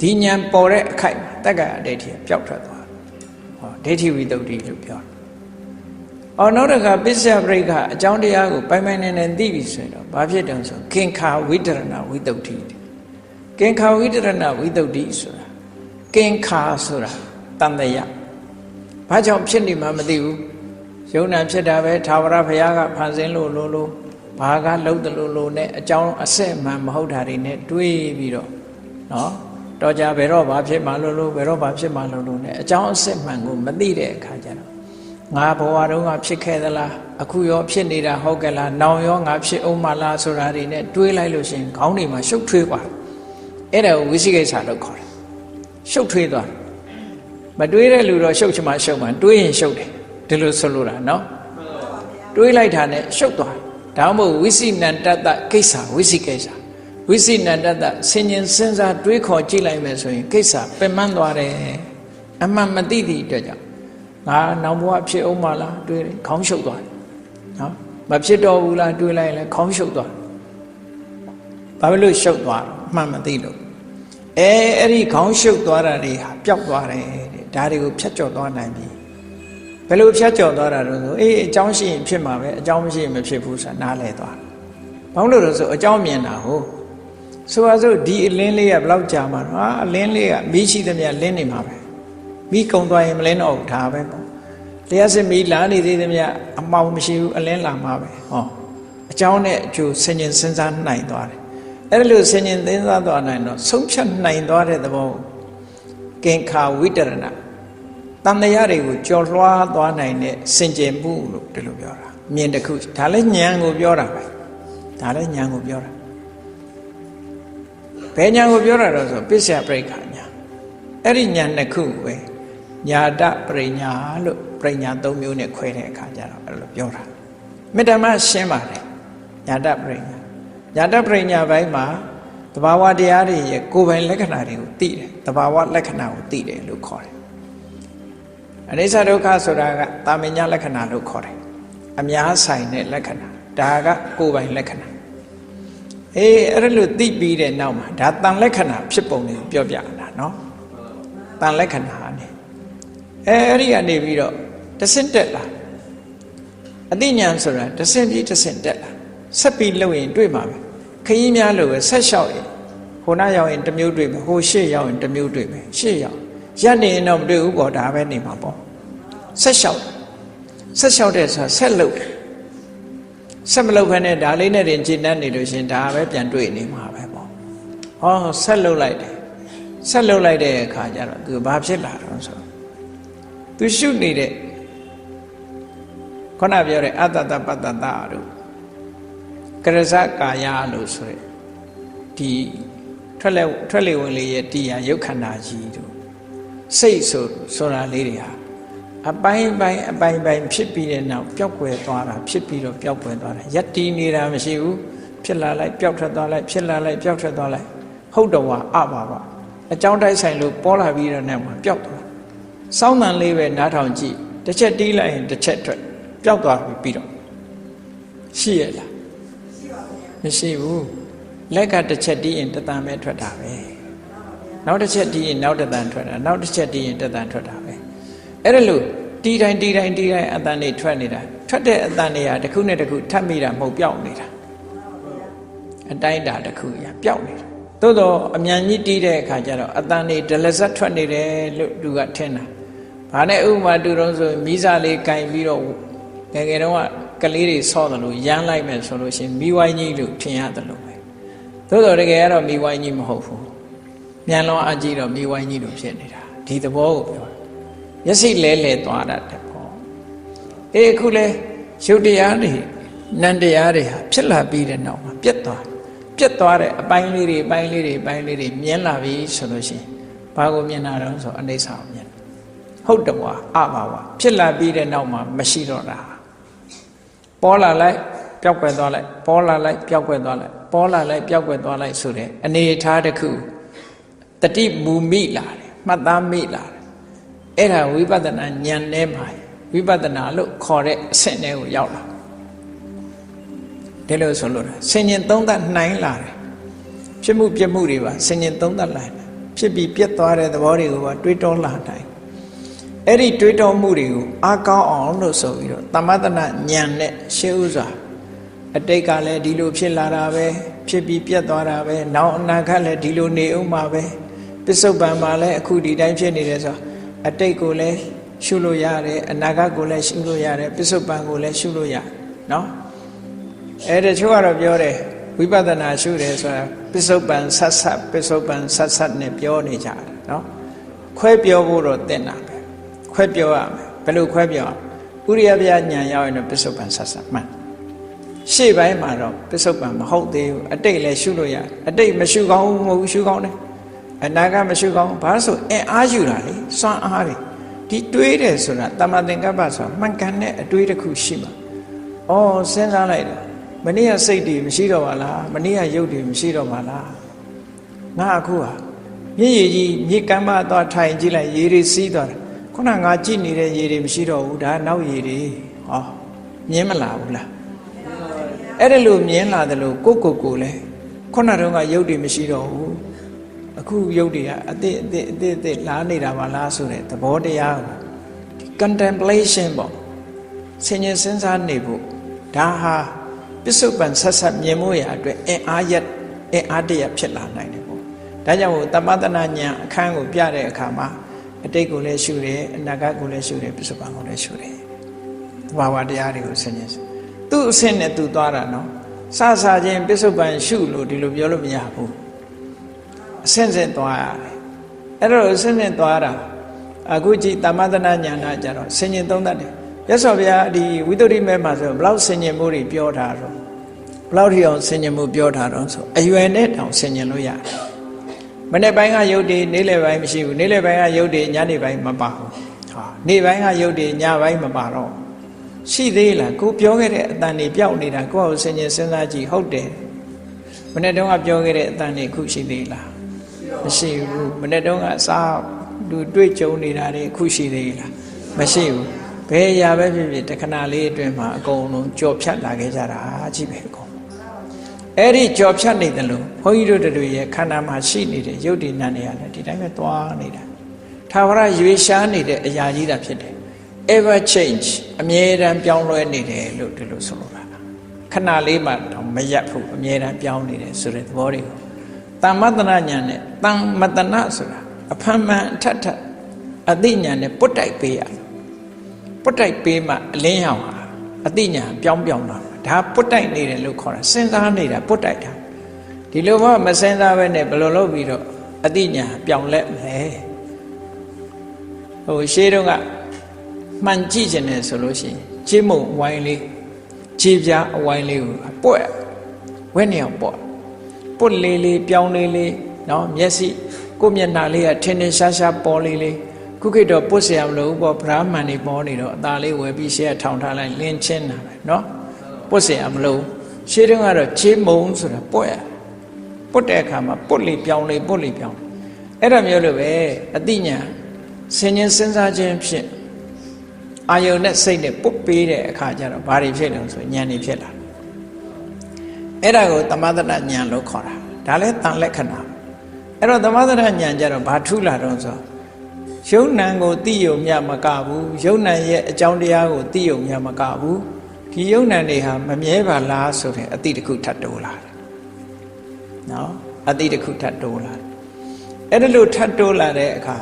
ဒီဉာဏ်ပေါ်တဲ့အခိုက်တက္ကာယဒိဋ္ဌိကပျောက်ထွက်သွားဟောဒိဋ္ဌိဝိသုဒ္ဓိလို့ပြောတယ် နောက်တစ်ခါပစ္စယပရိက္ခအကြောင်းတရားကိုပိုင်ပိုင်နိုင်နိုင်သိပြီဆိုရင်တော့ဘာဖြစ်တုံးဆိုကင်္ခာဝိတရဏဝိတုဒ္ဓိကင်္ခာဝိတရဏဝိတုဒ္ဓိဆိုတာကင်္ခာဆိုတာတန်တရာဘာကြောင့်ဖြစ်နေမှမသိဘူးယုံနာဖြစ်တာပဲသာဝရဘုရားကဖန်ဆင်းလို့ဘာကလှုပ်တယ်လို့နဲ့အကြောင်းအစစ်မှန်မဟုတ်တာတွေနဲ့တွေးပြီးတော့နော်တော့ကြဘယ်တော့ဘာဖြစ်မှလို့ဘယ်တော့ဘာဖြစ်မှလို့နဲ့အကြောင်းအစစ်မှန်ကိုမသိတဲ့အခါကျတော့ငါဘဝတုန်းကဖြစ်ခဲ့သလားအခုရောဖြစ်နေတာဟုတ်ကဲ့လားနောင်ရောငါဖြစ်အောင်မလားဆိုတာတွေနဲ့တွေးလိုက်လို့ရှိရင်ခေါင်းတွေမှာရှုပ်ထွေးသွားအဲ့ဒါကိုဝိသိကိစ္စလို့ခေါ်တယ်ရှုပ်ထွေးသွားမတွေးတဲ့လူတော့ရှုပ်ချင်မှရှုပ်မှတွေးရင်ရှုပ်တယ်ဒီလိုဆိုလိုတာနော်တွေးလိုက်တာနဲ့ရှုပ်သွားဒါမှမဟုတ်ဝိသိနန္တတကိစ္စဝိသိကိစ္စဝိသိနန္တတဆင်ញင်စဉ်းစားတွေးခေါ်ကြည့်လိုက်မယ်ဆိုရင်ကိစ္စပင်ပန်းသွားတယ်အမှန်မသိသည့်အတွက်ကြောင့်ငါနောင်ဘဝဖြစ်အောင်မလားတွေးတယ်ခေါင်းရှုပ်သွားတယ်နော်မဖြစ်တော့ဘူးလားတွေးလိုက်လဲခေါင်းရှုပ်သွားဘာဖြစ်လို့ရှုပ်သွားတော့အမှန်မသိလို့အဲ့ဒီခေါင်းရှုပ်သွားတာတွေဟာပျောက်သွားတယ်တဲ့ဒါတွေကိုဖြတ်ကျော်သွားနိုင်ပြီဘယ်လိုဖြတ်ကျော်သွားတာတော့ဆိုအကြောင်းရှိရင်ဖြစ်မှာပဲအကြောင်းမရှိရင်မဖြစ်ဘူးဆိုတာနားလည်သွားဘာလို့လဲဆိုအကြောင်းမြင်တာဟုတ်ဆိုပါစို့ဒီအလင်းလေးကဘယ်လောက်ကြာမှာတော့အလင်းလေးကမီးရှိသမျှလင်းနေမှာပဲမီးကုံသွားရင်မလင်းတော့ဘူးဒါပဲပေါ့တရားစစ်မီးလာနေသေးသမျှအမှောင်မရှိဘူးအလင်းလာမှာပဲဟောအကြောင်းနဲ့အကျိုးဆင်ញင်စဉ်းစားနိုင်သွားတယ်အဲ့လိုဆင်ញင်စဉ်းစားသွားနိုင်တော့ဆုံးဖြတ်နိုင်သွားတဲ့သဘောကင်္ခာဝိတရဏတန်တရားတွေကိုကြော်လွှားသွားနိုင်တဲ့စင်ကြယ်မှုလို့ဒီလိုပြောတာမြင်တစ်ခုဒါလည်းဉာဏ်ကိုပြောတာပဲဒါလည်းဉာဏ်ကိုပြောတာဘယ်ဉာဏ်ကိုပြောတာတော့ဆိုပစ္စယပရိက္ခဉာဏ်အဲ့ဒီဉာဏ်တစ်ခုပဲညာတပရိညာလို့ပရိညာ၃မျိုးနဲ့ခွဲတဲ့အခါကျတော့အဲ့လိုပြောတာမေတ္တာမရှင်းပါတယ်ညာတပရိညာညာတပရိညာဘိုင်းမှာသဘာဝတရားတွေရဲ့ကိုယ်ပိုင်လက္ခဏာတွေကိုသိတယ်သဘာဝလက္ခဏာကိုသိတယ်လို့ခေါ်တယ်အနိစ္စဒုက္ခဆိုတာကတာမညလက္ခဏာလို့ခေါ်တယ်အများဆိုင်တဲ့လက္ခဏာဒါကကိုယ်ပိုင်လက္ခဏာအဲ့လိုသိပြီးတဲ့နောက်မှာဒါတန်လက္ခဏာဖြစ်ပုံကိုပြောပြတာနော်တန်လက္ခဏာနဲ့အဲ့ဒီကနေပြီးတော့တဆင့်တက်လာအသိဉာဏ်ဆိုတာတဆင့်ပြီးတဆင့်တက်လာဆက်ပြီးလုပ်ရင်တွေ့မှာပဲခရီးများလို့ပဲဆက်လျှောက်ရင်ဟိုနားရောက်ရင်တစ်မျိုးတွေ့မယ်ဟိုရှေ့ရောက်ရင်တစ်မျိုးတွေ့မယ်ရှေ့ရောက်ရက်နေရင်တော့မတွေ့ဘူးပေါ့ဒါပဲနေမှာပေါ့ဆက်လျှောက်တဲ့ဆိုတာဆက်လုပ်တယ်ဆက်မလုပ်ဘဲနဲ့ဒါလေးနဲ့တင်ကျင့်တတ်နေလို့ရှင်ဒါပဲပြန်တွေ့နေမှာပဲပေါ့ဟောဆက်လုပ်လိုက်တယ်ဆက်လုပ်လိုက်တဲ့အခါကျတော့သူဘာဖြစ်လာတော့ဆိုသူရှုနေတဲ့ခုနပြောတဲ့အတ္တတပတ္တတတို့ကရဇကာယလို့ဆိုရယ်ဒီထွက်လေဝင်လေရဲ့တရားရုပ်ခန္ဓာကြီးတို့စိတ်ဆိုတာလေးတွေဟာအပိုင်းပိုင်းဖြစ်ပြီးတဲ့နောက်ပျောက်ကွယ်သွားတာဖြစ်ပြီးတော့ပျောက်ကွယ်သွားတာယက်တီးနေတာမရှိဘူးဖြစ်လာလိုက်ပျောက်ထွက်သွားလိုက်ဖြစ်လာလိုက်ပျောက်ထွက်သွားလိုက်ဟုတ်တော်ဝါအပါပါအကြောင်းတိုက်ဆိုင်လို့ပေါ်လာပြီးတော့နောက်မှာပျောက်သွားစောင်းတန်လေးပဲနားထောင်ကြည့်တစ်ချက်တီးလိုက်ရင်တစ်ချက်ထွက်ပျောက်သွားပြီးတော့ရှိရလားမရှိဘူးလက်ကတစ်ချက်တီးရင်တစ်တန်ပဲထွက်တာပဲနောက်တစ်ချက်တီးရင်နောက်တစ်တန်ထွက်တာနောက်တစ်ချက်တီးရင်တစ်တန်ထွက်တာပဲအဲ့ဒါလို့တီးတိုင်းအတန်တွေထွက်နေတာထွက်တဲ့အတန်တွေကတစ်ခုနဲ့တစ်ခုထပ်မိတာမဟုတ်ပျောက်နေတာအတိုင်းတာတစ်ခုရပျောက်နေတာသို့တော့အမြန်ကြီးတီးတဲ့အခါကျတော့အတန်တွေဒလဇတ်ထွက်နေတယ်လို့သူကထင်တာဘာနဲ့ဥပမာတူတော့ဆိုမိစားလေးကင်ပြီးတော့ငယ်တုန်းကကလေးတွေဆော့တယ်လို့ရမ်းလိုက်မယ်ဆိုလို့ရှိရင်မိဝိုင်းကြီးလို့ထင်ရတယ်လို့ပဲသို့တော့တကယ်ကတော့မိဝိုင်းကြီးမဟုတ်ဘူးမြန်လွန်အကြည့်တော့မိဝိုင်းကြီးလို့ဖြစ်နေတာဒီသဘောကိုပြောမျက်စိလဲသွားတာတဲ့ပေါ့အခုလဲရုပ်တရားတွေနံတရားတွေဟာဖြစ်လာပြီးတဲ့နောက်မှာပြတ်သွားတဲ့အပိုင်းလေးတွေမြင်လာပြီဆိုလို့ရှိရင်ဘာကိုမြင်တာတော့ဆိုအနိစ္စကိုမြင်ဟုတ်တယ်ကွာအပါဝါဖြစ်လာပြီးတဲ့နောက်မှာမရှိတော့တာပေါ်လာလိုက်ပျောက်ကွယ်သွားလိုက်ပေါ်လာလိုက်ပျောက်ကွယ်သွားလိုက်ပေါ်လာလိုက်ပျောက်ကွယ်သွားလိုက်ဆိုတဲ့အနေအထားတစ်ခုတတိမူမိလာတယ်မှတ်သားမိလာတယ်အဲ့ဒါဝိပဿနာဉာဏ်နဲ့မှာဝိပဿနာလို့ခေါ်တဲ့အဆင့်တွေကိုရောက်လာဒီလိုဆိုလို့ဆင်ញင်သုံးသပ်နိုင်လာတယ်ဖြစ်မှုပြမှုတွေပါဆင်ញင်သုံးသပ်လာတယ်ဖြစ်ပြီးပြတ်သွားတဲ့သဘောတွေကိုပါတွေးတောလာနိုင် အဲ့ဒီတွေးတောမှုတွေကိုအားကောင်းအောင်လို့ဆိုပြီးတော့သမထနာဉာဏ်နဲ့ရှေးဥစွာအတိတ်ကလည်းဒီလိုဖြစ်လာတာပဲဖြစ်ပြီးပြတ်သွားတာပဲနောက်အနာဂတ်လည်းဒီလိုနေဦးမှာပဲပစ္စုပန်မှာလည်းအခုဒီတိုင်းဖြစ်နေတယ်ဆိုအတိတ်ကိုလည်းရှုလို့ရတယ်အနာဂတ်ကိုလည်းရှုလို့ရတယ်ပစ္စုပန်ကိုလည်းရှုလို့ရနော်အဲ့တချို့ကတော့ပြောတယ်ဝိပဿနာရှုတယ်ဆိုတာပစ္စုပန်ဆက်ဆက်ပစ္စုပန်ဆက်ဆက်နဲ့ပြောနေကြတယ်နော်ခွဲပြောဖို့တော့တင်တာပဲခွဲပြောရမယ်ဘယ်လိုခွဲပြောဥရိယပြဉာဏ်ရောက်ရင်တော့ပစ္စုပန်ဆက်ဆက်မှန်ရှေ့ပိုင်းမှာတော့ပစ္စုပန်မဟုတ်သေးဘူးအတိတ်လည်းရှုလို့ရအတိတ်မရှုကောင်းဘူးမဟုတ်ရှုကောင်းတယ်အနာဂတ်မရှုကောင်းဘာလို့ဆိုအင်အားယူတာလေစွမ်းအားတွေဒီတွေးတယ်ဆိုတာတမ္မာသင်္ကပ္ပဆိုတာမှန်ကန်တဲ့အတွေးတစ်ခုရှိမှာဩစဉ်းစားလိုက်တာမနေ့ကစိတ်တွေမရှိတော့ပါလားမနေ့ကရုပ်တွေမရှိတော့ပါလားငါအခုဟာမြည်ရည်ကြီးမြေကမ်းမသွားထိုင်ကြည့်လိုက်ရေတွေစီးသွားတယ်ခုနငါကြည့်နေတဲ့ရေတွေမရှိတော့ဘူးဒါနောက်ရေတွေဟောမြင်မလာဘူးလားအဲ့ဒါလို့မြင်လာတယ်လို့ကိုလည်းခုနတုန်းကရုပ်တွေမရှိတော့ဘူးအခုရုပ်တွေကအတိလာနေတာပါလားဆိုတဲ့သဘောတရားကိုဒီ contemplation ပေါ့ဆင်ញင်စဉ်းစားနေဖို့ဒါဟာပစ္စုပန်ဆက်ဆက်မြင်ဖို့ရအတွက်အင်အားတရဖြစ်လာနိုင်တယ်ပေါ့ဒါကြောင့်မို့တမ္ပတနာဉာဏ်အခန်းကိုပြတဲ့အခါမှာအတိတ်ကိုလည်းရှုတယ်အနာဂတ်ကိုလည်းရှုတယ်ပစ္စုပန်ကိုလည်းရှုတယ်သဘာဝတရားတွေကိုဆင်ញင်သူ့အဆင့်နဲ့သူသွားတာနော်စချင်းပစ္စုပန်ရှုလို့ဒီလိုပြောလို့မရဘူးအဆင့်ဆင့်သွားရတယ်အဲ့တော့အဆင့်ဆင့်သွားတာအခုကြည့်တမ္ပတနာဉာဏ်ကြတော့ဆင်ញင်သုံးတတ်တယ်ရသော်ဗျာဒီဝိသုဒ္ဓိမဲမှာဆိုဘလောက်ဆင်ញင်မှုတွေပြောထားတော့ဘလောက်ထီအောင်ဆင်ញင်မှုပြောထားတော့ဆိုအရွယ်နဲ့တောင်ဆင်ញင်လို့ရတယ်မနေ့ပိုင်းကယုတ်တွေနေ့လယ်ပိုင်းမရှိဘူးနေ့လယ်ပိုင်းကယုတ်တွေညနေပိုင်းမပါဘူးဟာနေ့ပိုင်းကယုတ်တွေညပိုင်းမပါတော့ရှိသေးလားကိုပြောခဲ့တဲ့အတန်တွေပျောက်နေတာကိုယ့်ကိုဆင်ញင်စဉ်းစားကြည့်ဟုတ်တယ်မနေ့တုန်းကပြောခဲ့တဲ့အတန်တွေအခုရှိသေးလားမရှိဘူးမနေ့တုန်းကစားလူတွေ့ကြုံနေတာတွေအခုရှိသေးလားမရှိဘူးဘယ်အရာပဲဖြစ်ဖြစ်တခဏလေးအတွင်းမှာအကုန်လုံးကြော်ဖြတ်လာခဲ့ကြတာကြည့်ပဲအကုန်အဲ့ဒီကြော်ဖြတ်နေတယ်လို့ဘုန်းကြီးတို့တွေရဲ့ခန္ဓာမှာရှိနေတဲ့ယုတ်တိနံတွေကလည်းဒီတိုင်းပဲသွားနေတာထာဝရရွေရှားနေတဲ့အရာကြီးတာဖြစ်တယ် ever change အမြဲတမ်းပြောင်းလဲနေတယ်လို့ဒီလိုဆိုလိုတာခဏလေးမှတော့မရက်ဘူးအမြဲတမ်းပြောင်းနေတယ်ဆိုတဲ့သဘောတွေကိုတမ္မတနာဉာဏ်နဲ့တမ္မတနာဆိုတာအဖန်မှန်အထက်အသိဉာဏ်နဲ့ပုတ်တိုက်ပေးရပုတ်တိုက်ပေးမှအလင်းရောင်ဟာအသိဉာဏ်ပြောင်းလာဒါပုတ်တိုက်နေတယ်လို့ခေါ်တာစဉ်းစားနေတာပုတ်တိုက်တာဒီလိုမှမစဉ်းစားဘဲနဲ့ဘယ်လိုလုပ်ပြီးတော့အသိဉာဏ်ပြောင်းလဲမလဲဟိုရှေးတုန်းကမှန်ကြည့်ခြင်းနဲ့ဆိုလို့ရှိရင်ခြေမုံဝိုင်းလေးခြေပြားအဝိုင်းလေးကိုပွက်ဝဲနေအောင်ပွတ်လေးပြောင်းလေးနော်မျက်စိကိုမျက်နှာလေးကထင်းထင်းရှားရှားပေါ်လေးခုခေတ်တော့ပုတ်เสียမလို့ပေါ့ဗြဟ္မဏ်တွေပေါ်နေတော့အသာလေးဝယ်ပြီးရှေ့ထောင်ထားလိုက်လင်းချင်းတာပဲနော်ပုတ်เสียမလို့ရှေးတုန်းကတော့ခြေမုံဆိုတာပွတ်တဲ့အခါမှာပုတ်လေးပြောင်းအဲ့ဒါမျိုးလိုပဲအတိညာဆင်ញင်စဉ်းစားခြင်းဖြင့်အာယုန်နဲ့စိတ်နဲ့ပုတ်ပေးတဲ့အခါကျတော့ဘာတွေဖြစ်လဲဆိုဉာဏ်တွေဖြစ်လာအဲ့ဒါကိုသမထဉာဏ်လို့ခေါ်တာဒါလည်းတန်လက္ခဏာအဲ့တော့သမထဉာဏ်ကျတော့ဘာထူးလာတော့ဆိုယုံ nant ကိုသိယုံမြမကဘူးယုံ nant ရဲ့အကြောင်းတရားကိုသိယုံမြမကဘူးဒီယုံ nant တွေဟာမမြဲပါလားဆိုတဲ့အတိတစ်ခုထပ်တိုးလာတယ်နော်အတိတစ်ခုထပ်တိုးလာအဲ့ဒါလို့ထပ်တိုးလာတဲ့အခါ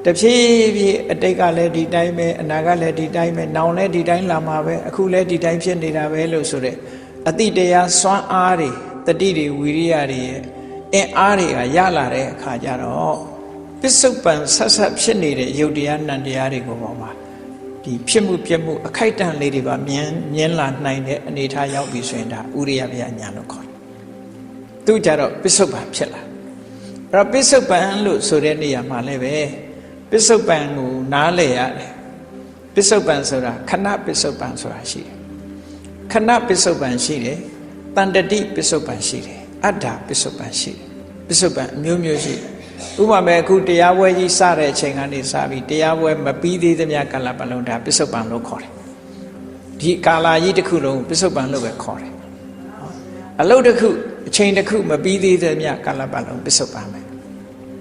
တဖြည်းဖြည်းအတိတ်ကလည်းဒီတိုင်းပဲအနာကလည်းဒီတိုင်းပဲနောင်လည်းဒီတိုင်းလာမှာပဲအခုလည်းဒီတိုင်းဖြစ်နေတာပဲလို့ဆိုတဲ့အတိတရားစွမ်းအားတွေတတိတွေဝီရိယတွေရဲ့အင်အားတွေကရလာတဲ့အခါကျတော့ပစ္စုပန်ဆက်ဆက်ဖြစ်နေတဲ့ယုတ်တရားနံတရားတွေကိုပေါ်မှာဒီဖြစ်မှုပြမှုအခိုက်အတန့်လေးတွေပါမြင်လာနိုင်တဲ့အနေအထားရောက်ပြီဆိုရင်ဒါဥရိယဗျာညာလို့ခေါ်တယ်သူကြတော့ပစ္စုပန်ဖြစ်လာအဲ့တော့ပစ္စုပန်လို့ဆိုတဲ့နေရာမှာလည်းပဲပစ္စုပန်ကိုနားလည်ရတယ်ပစ္စုပန်ဆိုတာခဏပစ္စုပန်ဆိုတာရှိတယ်ခဏပစ္စုပန်ရှိတယ်တန်တတိပစ္စုပန်ရှိတယ်အတ္တပစ္စုပန်ရှိတယ်ပစ္စုပန်အမျိုးမျိုးရှိတယ်ဥပမာအခုတရားပွဲကြီးစတဲ့အချိန်ကနေစပြီးတရားပွဲမပြီးသေးသမျှကာလပတ်လုံးဒါပစ္စုပန်လို့ခေါ်တယ်ဒီကာလကြီးတစ်ခုလုံးပစ္စုပန်လို့ပဲခေါ်တယ်အလုပ်တစ်ခုအချိန်တစ်ခုမပြီးသေးသမျှကာလပတ်လုံးပစ္စုပန်ပဲ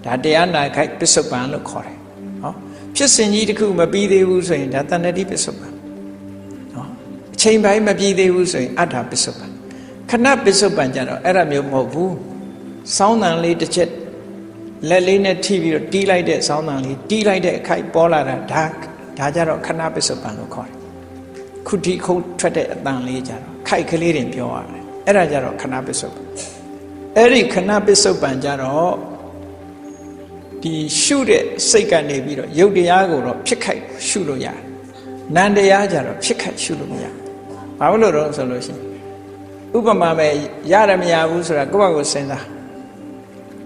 ဒါတရားနာခိုက်ပစ္စုပန်လို့ခေါ်တယ်နော် ဖြစ်စဉ်ကြီးတစ်ခုမပြီးသေးဘူးဆိုရင်ဒါတဏှတိပစ္စုပန်နော်အချိန်ပိုင်းမပြီးသေးဘူးဆိုရင်အတ္တပစ္စုပန်ခဏပစ္စုပန်ကြတော့အဲ့ဒါမျိုးမဟုတ်ဘူးစောင်းတန်လေးတစ်ချက်လက်လေးနဲ့ထိပြီးတော့တီးလိုက်တဲ့စောင်းတန်လေးတီးလိုက်တဲ့အခိုက်ပေါ်လာတာဒါကြတော့ခဏပစ္စုပန်လို့ခေါ်တယ်ခုထိခုတ်ထွက်တဲ့အတန်လေးကြတော့ခိုက်ကလေးတွေပြောရတယ်အဲ့ဒါကြတော့ခဏပစ္စုပန်အဲ့ဒီခဏပစ္စုပန်ကြတော့ဒီရှုတဲ့စိတ်ကနေပြီးတော့ယုတ်တရားကိုတော့ဖြစ်ခိုက်ရှုလို့ရတယ်နံတရားကြတော့ဖြစ်ခိုက်ရှုလို့မရဘာလို့လဲဆိုလို့ရှိရင်ဥပမာပဲရတယ်မရဘူးဆိုတာကိုယ့်ဘက်ကိုစဉ်းစား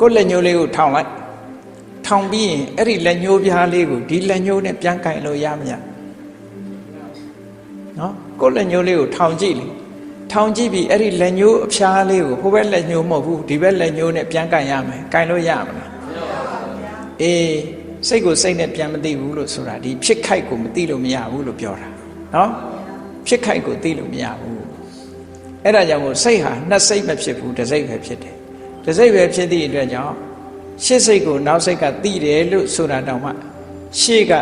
ကိုယ်လက်ညှိုးလေးကိုထောင်လိုက်ထောင်ပြီးရင်အဲ့ဒီလက်ညှိုးပြားလေးကိုဒီလက်ညှိုးနဲ့ပြန်ကင်လို့ရမရနော်ကိုယ်လက်ညှိုးလေးကိုထောင်ကြည့်လေထောင်ကြည့်ပြီးအဲ့ဒီလက်ညှိုးအဖျားလေးကိုဟိုဘက်လက်ညှိုးမဟုတ်ဘူးဒီဘက်လက်ညှိုးနဲ့ပြန်ကင်ရမယ်ကင်လို့ရမလားအေးစိတ်ကိုစိတ်နဲ့ပြန်မသိဘူးလို့ဆိုတာဒီဖြစ်ခိုက်ကိုမသိလို့မရဘူးလို့ပြောတာနော်ဖြစ်ခိုက်ကိုသိလို့မရဘူးအဲ့ဒါကြောင့်မို့စိတ်ဟာနှစ်စိတ်မဖြစ်ဘူးတစ်စိတ်ပဲဖြစ်တယ်တစ်စိတ်ပဲဖြစ်သည့်အတွက်ကြောင့်ရှေ့စိတ်ကိုနောက်စိတ်ကသိတယ်လို့ဆိုတာတောင်မှရှေ့က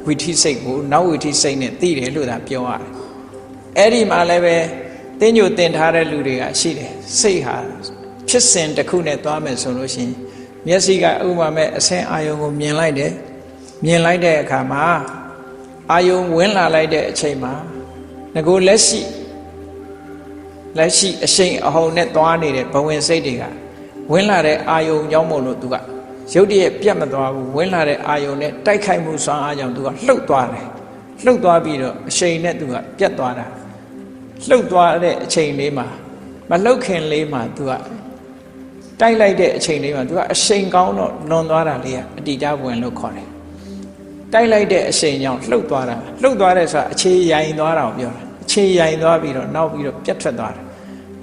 ဝိထိစိတ်ကိုနောက်ဝိထိစိတ်နဲ့သိတယ်လို့သာပြောရတယ်အဲ့ဒီမှာလည်းပဲတင်းညိုတင်ထားတဲ့လူတွေကရှိတယ်စိတ်ဟာဖြစ်စဉ်တစ်ခုနဲ့သွားမယ်ဆိုလို့ရှိရင်မျက်စိကဥပမာမဲ့အဆင်းအာယုံကိုမြင်လိုက်တယ်မြင်လိုက်တဲ့အခါမှာအာယုံဝင်လာလိုက်တဲ့အချိန်မှာငကိုလက်ရှိအရှိန်အဟုန်နဲ့သွားနေတဲ့ဘဝင်စိတ်တွေကဝင်လာတဲ့အာယုံကြောင့်မို့လို့သူကရုပ်တရက်ပြတ်မသွားဘူးဝင်လာတဲ့အာယုံနဲ့တိုက်ခိုက်မှုစွမ်းအားကြောင့်သူကလှုပ်သွားတယ်လှုပ်သွားပြီးတော့အရှိန်နဲ့သူကပြတ်သွားတာလှုပ်သွားတဲ့အချိန်လေးမှာမလှုပ်ခင်လေးမှာသူကတိုက်လိုက်တဲ့အချိန်လေးမှာသူကအရှိန်ကောင်းတော့လွန်သွားတာလေးကအတ္တိတဝင်လို့ခေါ်တယ်တိုက်လိုက်တဲ့အရှိန်ကြောင့်လှုပ်သွားတာလှုပ်သွားတဲ့ဆိုတာအခြေရိုင်သွားတာကိုပြောတာအခြေရိုင်သွားပြီးတော့နောက်ပြီးတော့ပြတ်ထွက်သွားတယ်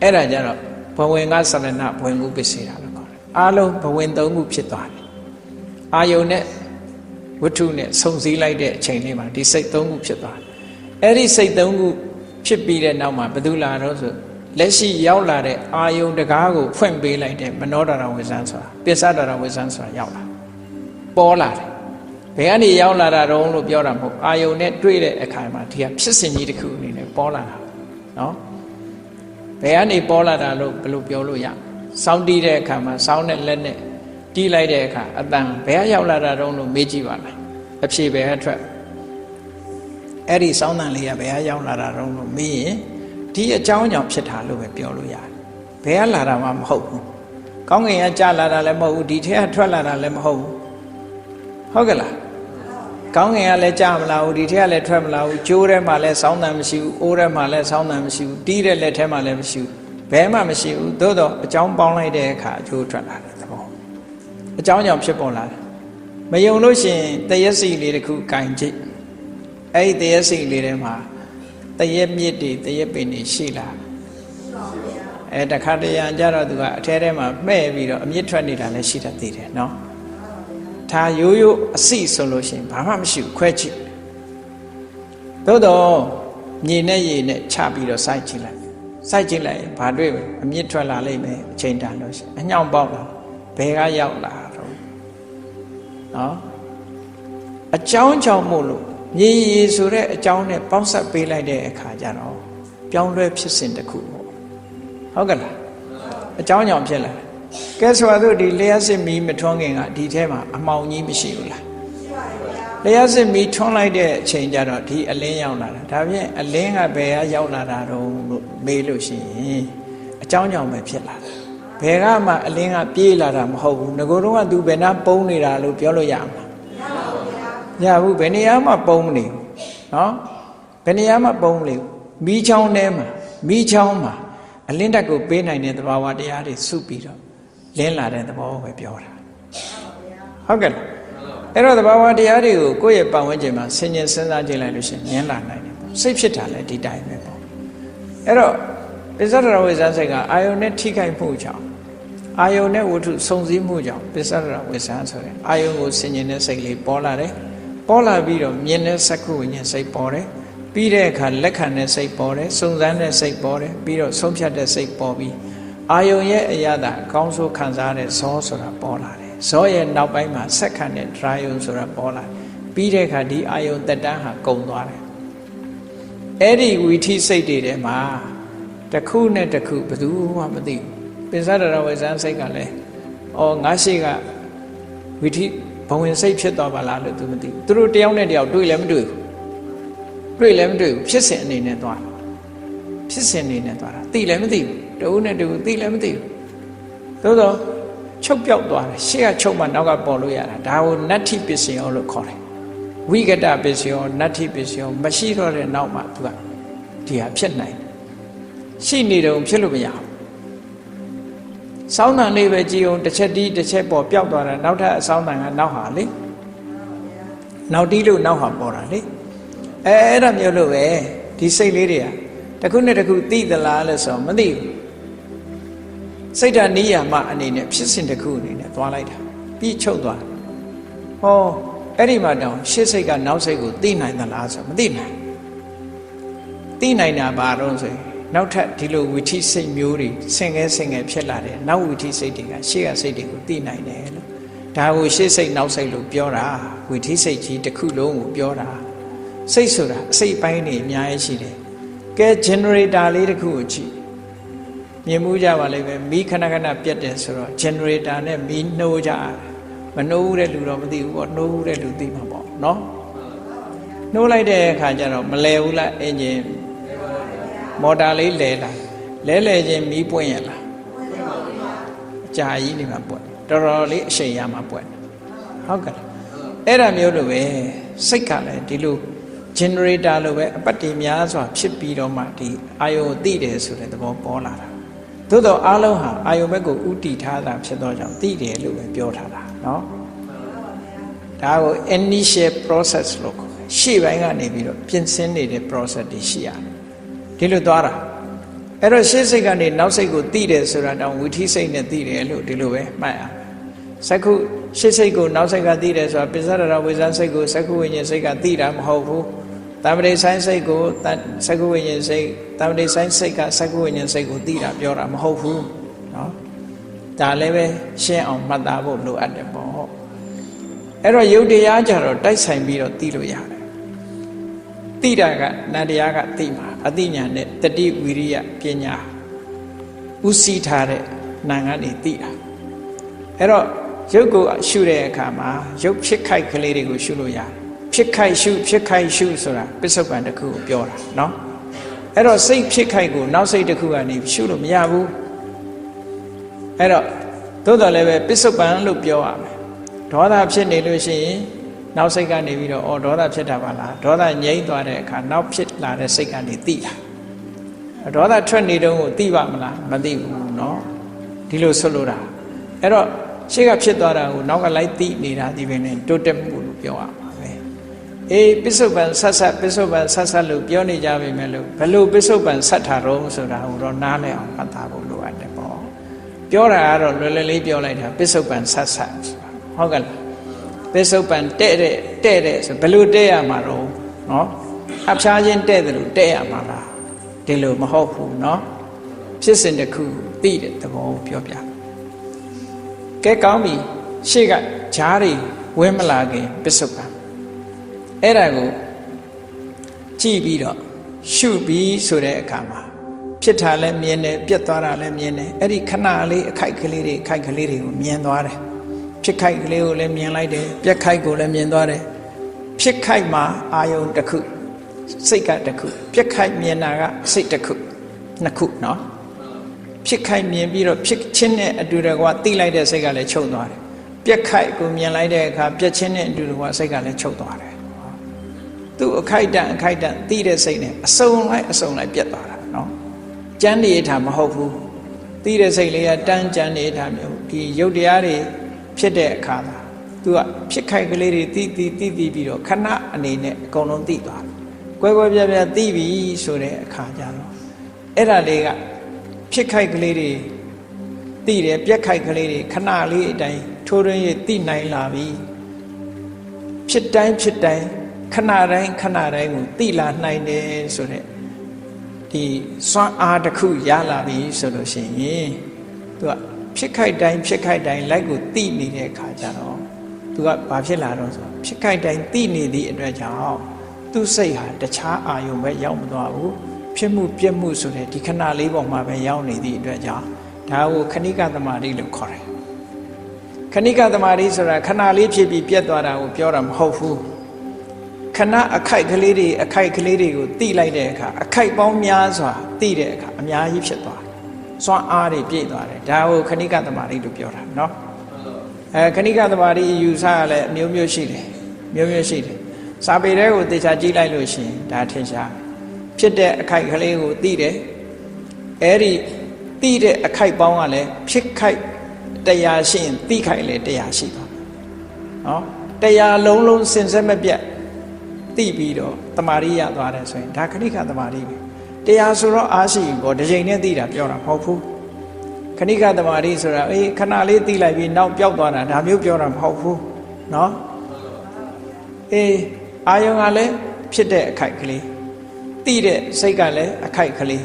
အဲ့ဒါကြတော့ဘဝင်ကသရဏဘဝင်ခုပစ္စေတာလို့ခေါ်တယ်အားလုံးဘဝင်၃ခုဖြစ်သွားတယ်အာယုန်နဲ့ဝတ္ထုနဲ့စုံစည်းလိုက်တဲ့အချိန်လေးမှာဒီစိတ်၃ခုဖြစ်သွားတယ်အဲ့ဒီစိတ်၃ခုဖြစ်ပြီးတဲ့နောက်မှာဘယ်သူလာတော့ဆိုလက်ရှိရောက်လာတဲ့အာယုန်တကားကိုဖွင့်ပေးလိုက်တဲ့မနောဒရဝိဇ္ဇန်ဆိုတာပစ္စဒရဝိဇ္ဇန်ဆိုတာရောက်လာပေါ်လာတယ်ဘယ်ကနေရောက်လာတာတုံးလို့ပြောတာမဟုတ်အာယုန်နဲ့တွေ့တဲ့အခါမှာဒီကဖြစ်စဉ်ကြီးတစ်ခုအနေနဲ့ပေါ်လာတာနော်ဘယ်ကနေပေါ်လာတာလို့ဘယ်လိုပြောလို့ရစောင်းတီးတဲ့အခါမှာစောင်းနဲ့လက်နဲ့တီးလိုက်တဲ့အခါအတန်ဘယ်ကရောက်လာတာတုံးလို့မေးကြည့်ပါလားအဖြေဘယ်ကထွက်အဲ့ဒီစောင်းတန်လေးကဘယ်ကရောက်လာတာတုံးလို့မေးရင်ဒီအကြောင်းကြောင့်ဖြစ်တာလို့ပဲပြောလို့ရတယ်ဘယ်ကလာတာမှမဟုတ်ဘူးကောင်းကင်ကကြာလာတာလည်းမဟုတ်ဘူးဒီထဲကထွက်လာတာလည်းမဟုတ်ဘူးဟုတ်ကဲ့လားကောင်းကင်ကလည်းကြာမလာဘူးဒီထဲကလည်းထွက်မလာဘူးကျိုးထဲမှာလည်းစောင်းတန်မရှိဘူးအိုးထဲမှာလည်းစောင်းတန်မရှိဘူးတီးတဲ့လက်ထဲမှာလည်းမရှိဘူးဘယ်မှမရှိဘူးသို့တော့အကြောင်းပေါင်းလိုက်တဲ့အခါအကျိုးထွက်လာတယ်သဘောအကြောင်းကြောင့်ဖြစ်ပေါ်လာတယ်မယုံလို့ရှိရင်တရက်စီလေးတစ်ခုကင်ကြည့်အဲ့ဒီတရက်စီလေးထဲမှာတရက်မြစ်တွေတရက်ပင်တွေရှိလာအဲတခါတရံကြတော့သူကအထဲထဲမှာမှဲ့ပြီးတော့အမြင့်ထွက်နေတာလည်းရှိတတ်သေးတယ်နော်ဒါရိုးရိုးအစိဆိုလို့ရှိရင်ဘာမှမရှိဘူးခွဲကြည့်သို့တော့မြေနဲ့ရေနဲ့ချပြီးတော့စိုက်ကြည့်လိုက်ရင်ဘာတွေ့လဲအမြင့်ထွက်လာလိမ့်မယ်အချိန်တန်လို့ရှိရင်အညောင်ပေါက်လာဘယ်ကရောက်လာတော့နော်အကြောင်းကြောင့်မို့လို့မြေရေဆိုတဲ့အကြောင်းနဲ့ပေါင်းစပ်ပေးလိုက်တဲ့အခါကျတော့ပြောင်းလဲဖြစ်စဉ်တစ်ခုပေါ့ဟုတ်ကဲ့လားအကြောင်းကြောင့်ဖြစ်လာကဲဆိုတော့ဒီလျှက်စစ်မီးမထွန်းခင်ကဒီထဲမှာအမှောင်ကြီးမရှိဘူးလားလျှက်စစ်မီးထွန်းလိုက်တဲ့အချိန်ကျတော့ဒီအလင်းရောက်လာတာဒါဖြင့်အလင်းကဘယ်ကရောက်လာတာတော့လို့မေးလို့ရှိရင်အကြောင်းကြောင့်ပဲဖြစ်လာတာဘယ်ကမှအလင်းကပြေးလာတာမဟုတ်ဘူးငကိုယ်တော့ကသူဘယ်နှပုံးနေတာလို့ပြောလို့ရမှာရဘူးဘယ်နေရာမှပုံမနေဘူးနော်ဘယ်နေရာမှပုံမနေဘူးမီးချောင်းထဲမှာမီးချောင်းမှာအလင်းတက်ကိုပေးနိုင်တဲ့သဘာဝတရားတွေစုပြီးတော့လင်းလာတဲ့သဘောပဲပြောတာဟုတ်ကဲ့အဲ့တော့သဘာဝတရားတွေကိုကိုယ့်ရဲ့ပတ်ဝန်းကျင်မှာဆင်ញင်စဉ်းစားကြည့်လိုက်လို့ရှိရင်မြင်လာနိုင်တယ်ပေါ့စိတ်ဖြစ်တာလည်းဒီတိုင်းပဲပေါ့အဲ့တော့ပစ္စဒရဝိဇ္ဇန်စိတ်ကအာယုန်နဲ့ထိခိုက်မှုကြောင့်အာယုန်နဲ့ဝတ္ထုစုံစည်းမှုကြောင့်ပစ္စဒရဝိဇ္ဇန်ဆိုတဲ့အာယုန်ကိုဆင်ញင်တဲ့စိတ်လေးပေါ်လာတယ်ပေါ်လာပြီးတော့မြင်တဲ့စက္ခုဝိညာဉ်စိတ်ပေါ်တယ်ပြီးတဲ့အခါလက်ခံတဲ့စိတ်ပေါ်တယ်စုံစမ်းတဲ့စိတ်ပေါ်တယ်ပြီးတော့ဆုံးဖြတ်တဲ့စိတ်ပေါ်ပြီးအာယုံရဲ့အရာသာအကောင်းဆုံးခံစားတဲ့ဇောဆိုတာပေါ်လာတယ်ဇောရဲ့နောက်ပိုင်းမှာဆက်ခံတဲ့ဒရာယုံဆိုတာပေါ်လာတယ် ပြီးတဲ့အခါဒီအာယုံတက်တန်းဟာကုန်သွားတယ်အဲ့ဒီဝီထိစိတ်တွေထဲမှာတစ်ခုနဲ့တစ်ခုဘယ်သူမှမသိဘူးပိစဒရဝေဇန်စိတ်ကလည်းအော်ငါရှိကဝီထိဘဝင်စိတ်ဖြစ်သွားပါလားလို့သူမသိဘူးသူတို့တယောက်နဲ့တယောက်တွေ့လည်းမတွေ့ဘူးတွေ့လည်းမတွေ့ဘူးဖြစ်စဉ်အနေနဲ့သွားဖြစ်စဉ်အနေနဲ့သွားတာသိလည်းမသိဘူးတဦးနဲ့တဦးသိလည်းမသိဘူးသို့တော့ချုပ်ပြောက်သွားတယ်ရှေ့ကချုပ်မှနောက်ကပေါ်လို့ရတာဒါကိုနတ္ထိပစ္စယောလို့ခေါ်တယ်ဝိကတပစ္စယောနတ္ထိပစ္စယောမရှိတော့တဲ့နောက်မှသူကဒီဟာဖြစ်နိုင်ရှိနေတော့ဖြစ်လို့မရဘူးစောင်းတန်လေးပဲကြည်အောင်တစ်ချက်တီးတစ်ချက်ပေါ်ပျောက်သွားတာနောက်ထပ်အစောင်းတန်ကနောက်ဟာလေနောက်တီးလို့နောက်ဟာပေါ်တာလေအဲ့ဒါမျိုးလို့ပဲဒီစိတ်လေးတွေကတစ်ခုနဲ့တစ်ခုသိသလားလို့ဆိုမသိဘူးစိတ်ဓာတ်နိယာမအနေနဲ့ဖြစ်စဉ်တစ်ခုအနေနဲ့သွားလိုက်တာပြီးချုပ်သွားဟောအဲ့ဒီမှာတောင်ရှေ့စိတ်ကနောက်စိတ်ကိုသိနိုင်သလားဆိုမသိနိုင်သိနိုင်တာဘာတော့ဆိုရင်နောက်ထပ်ဒီလိုဝိထိစိတ်မျိုးတွေဆင်ငယ်ဖြစ်လာတယ်နောက်ဝိထိစိတ်တွေကရှေ့ကစိတ်တွေကိုသိနိုင်တယ်လို့ဒါကိုရှေ့စိတ်နောက်စိတ်လို့ပြောတာဝိထိစိတ်ကြီးတစ်ခုလုံးကိုပြောတာစိတ်ဆိုတာအစိတ်ပိုင်းတွေအများကြီးရှိတယ်ကဲ generator လေးတစ်ခုကိုကြည့်မြင်မှုကြပါလိမ့်မယ်မီးခဏခဏပြတ်တယ်ဆိုတော့ generator နဲ့မီးနှိုးကြမနှိုးတဲ့လူတော့မသိဘူးပေါ့နှိုးတဲ့လူသိမှာပေါ့နော်နှိုးလိုက်တဲ့အခါကျတော့မလဲဘူးလားအင်ဂျင်မော်တာလေးလဲလာလဲချင်းမီးပွင့်ရလားအကြာကြီးနေမှာပွင့်တော်တော်လေးအရှိန်ရမှာပွင့်ဟုတ်ကဲ့အဲ့ဒါမျိုးလိုပဲစိတ်ကလည်းဒီလို generator လိုပဲအပတ်တည်များစွာဖြစ်ပြီးတော့မှဒီအာယုံသိတယ်ဆိုတဲ့သဘောပေါ်လာတာသို့တော့အားလုံးဟာအာယုံဘက်ကိုဥတည်ထားတာဖြစ်သောကြောင့်သိတယ်လို့ပဲပြောထားတာเนาะဒါကို initial process လို့ရှေ့ပိုင်းကနေပြီးတော့ပြင်ဆင်နေတဲ့ process တွေရှိရတယ်ဒီလိုသွားတာအဲ့တော့ရှေ့စိတ်ကနေနောက်စိတ်ကိုသိတယ်ဆိုတာတောင်ဝိထိစိတ်နဲ့သိတယ်လို့ဒီလိုပဲမှတ်ရစက္ခုရှေ့စိတ်ကိုနောက်စိတ်ကသိတယ်ဆိုတာပိစဒရဝေဇန်စိတ်ကိုစက္ခုဝိညာဉ်စိတ်ကသိတာမဟုတ်ဘူးတမ္ပတိဆိုင်စိတ်ကိုစက္ခုဝိညာဉ်စိတ်တမ္ပတိဆိုင်စိတ်ကစက္ခုဝိညာဉ်စိတ်ကိုသိတာပြောတာမဟုတ်ဘူးเนาะဒါလည်းပဲရှင်းအောင်မှတ်သားဖို့လိုအပ်တယ်ပေါ့အဲ့တော့ယုတ်တရားကြတော့တိုက်ဆိုင်ပြီးတော့သိလို့ရတယ်သိတာကနန္တရားကသိမှာအသိဉာဏ်နဲ့တတိဝိရိယပညာဥစီထားတဲ့နာငါနေသိတာအဲ့တော့ရုပ်ကိုရှုတဲ့အခါမှာရုပ်ဖြစ်ခိုက်ကလေးတွေကိုရှုလို့ရတယ်ဖြစ်ခိုက်ရှုဆိုတာပစ္စုပန်တစ်ခုကိုပြောတာเนาะအဲ့တော့စိတ်ဖြစ်ခိုက်ကိုနောက်စိတ်တစ်ခုကနေရှုလို့မရဘူးအဲ့တော့သို့တော်လည်းပဲပစ္စုပန်လို့ပြောရမယ်ဒေါသဖြစ်နေလို့ရှိရင်နောက်စိတ်ကနေပြီးတော့အော်ဒေါသဖြစ်တာပါလားဒေါသငြိမ့်သွားတဲ့အခါနောက်ဖြစ်လာတဲ့စိတ်ကနေသိတာဒေါသထွက်နေတုန်းကိုသိပါမလားမသိဘူးเนาะဒီလိုဆွလို့တာအဲ့တော့ရှေ့ကဖြစ်သွားတာကိုနောက်ကလိုက်သိနေတာဒီပင်နဲ့တိုးတက်မှုလို့ပြောရမှာပဲအေးပစ္စုပန်ဆက်လို့ပြောနေကြပြီမဲ့လို့ဘယ်လိုပစ္စုပန်ဆက်တာတော့ဆိုတာကိုတော့နားလည်အောင်မှတ်သားဖို့လိုအပ်တယ်ပေါ့ပြောတာကတော့လွယ်လွယ်လေးပြောလိုက်တာပစ္စုပန်ဆက်ဟုတ်ကဲ့လားပစ္စုပန်တဲ့ဆိုဘယ်လိုတဲ့ရမှာတော့เนาะအဖျားချင်းတဲ့တယ်လို့တဲ့ရမှာလားဒီလိုမဟုတ်ဘူးเนาะဖြစ်စဉ်တစ်ခုသိတဲ့သဘောကိုပြောပြကဲကောင်းပြီရှေ့ကဂျားတွေဝဲမလာခင်ပစ္စုပန်အဲ့ဒါကိုကြည့်ပြီးတော့ရှုပြီးဆိုတဲ့အခါမှာဖြစ်တာလည်းမြင်တယ်ပြတ်သွားတာလည်းမြင်တယ်အဲ့ဒီခဏလေးအခိုက်ကလေးတွေကိုမြင်သွားတယ်ဖြစ်ခိုက်ကလေးကိုလည်းမြင်လိုက်တယ်ပြက်ခိုက်ကိုလည်းမြင်သွားတယ်ဖြစ်ခိုက်မှာအာယုံတစ်ခုစိတ်ကတစ်ခုပြက်ခိုက်မြင်တာကစိတ်တစ်ခုနှစ်ခုเนาะဖြစ်ခိုက်မြင်ပြီးတော့ဖြစ်ချင်းနဲ့အတူတကွသိလိုက်တဲ့စိတ်ကလည်းချုပ်သွားတယ်ပြက်ခိုက်ကိုမြင်လိုက်တဲ့အခါပြက်ချင်းနဲ့အတူတကွစိတ်ကလည်းချုပ်သွားတယ်သူ့အခိုက်တန်သိတဲ့စိတ်နဲ့အစုံလိုက်ပြက်သွားတာเนาะကြမ်းနေထားမဟုတ်ဘူးသိတဲ့စိတ်လေးကတန်းကြမ်းနေထားမျိုးဒီရုပ်တရားတွေဖြစ်တဲ့အခါမှာသူကဖြစ်ခိုက်ကလေးတွေသိပြီးတော့ခဏအနေနဲ့အကုန်လုံးသိသွားတယ်ကွဲပြားသိပြီဆိုတဲ့အခါကျတော့အဲ့ဒါလေးကဖြစ်ခိုက်ကလေးတွေသိတယ်ပြက်ခိုက်ကလေးတွေခဏလေးအတိုင်းထိုးရင်းရသိနိုင်လာပြီဖြစ်တိုင်းခဏတိုင်းကိုသိလာနိုင်တယ်ဆိုတဲ့ဒီစွမ်းအားတစ်ခုရလာပြီဆိုလို့ရှိရင်သူကဖြစ်ခိုက်တိုင်းလိုက်ကိုသိနေတဲ့အခါကျတော့ သူကဘာဖြစ်လာတော့ဆိုဖြစ်ခိုက်တိုင်းသိနေသည့်အတွက်ကြောင့်သူ့စိတ်ဟာတခြားအာယုံပဲရောက်မသွားဘူးဖြစ်မှုပြက်မှုဆိုတဲ့ဒီခဏလေးပေါ်မှာပဲရောက်နေသည့်အတွက်ကြောင့်ဒါကိုခဏိကသမာဓိလို့ခေါ်တယ်ခဏိကသမာဓိဆိုတာခဏလေးဖြစ်ပြီးပြက်သွားတာကိုပြောတာမဟုတ်ဘူးခဏအခိုက်ကလေးတွေကိုတိလိုက်တဲ့အခါအခိုက်ပေါင်းများစွာတိတဲ့အခါအများကြီးဖြစ်သွားတယ်စွမ်းအားတွေပြည့်သွားတယ်ဒါကိုခဏိကသမာဓိလို့ပြောတာเนาะခဏိကသမာဓိယူဆရလဲမျိုးမျိုးရှိတယ်စာပေတဲကိုသေချာကြည့်လိုက်လို့ရှိရင်ဒါထင်ရှားဖြစ်တဲ့အခိုက်ကလေးကိုသိတယ်အဲ့ဒီသိတဲ့အခိုက်ပေါင်းကလည်းဖြစ်ခိုက်တရားရှိရင်သိခိုက်လည်းတရားရှိသွားနော်တရားလုံးစင်ဆက်မပြတ်သိပြီးတော့တမာရိရသွားတယ်ဆိုရင်ဒါခဏိကသမာဓိပဲတရားဆိုတော့အားရှိဘောတစ်ချိန်နဲ့သိတာပြောတာမဟုတ်ဘူးခဏိကသမာဓိဆိုတာခဏလေးသိလိုက်ပြီးနောက်ပျောက်သွားတာဒါမျိုးပြောတာမဟုတ်ဘူးနော်အာယုံကလည်းဖြစ်တဲ့အခိုက်ကလေးသိတဲ့စိတ်ကလည်းအခိုက်ကလေး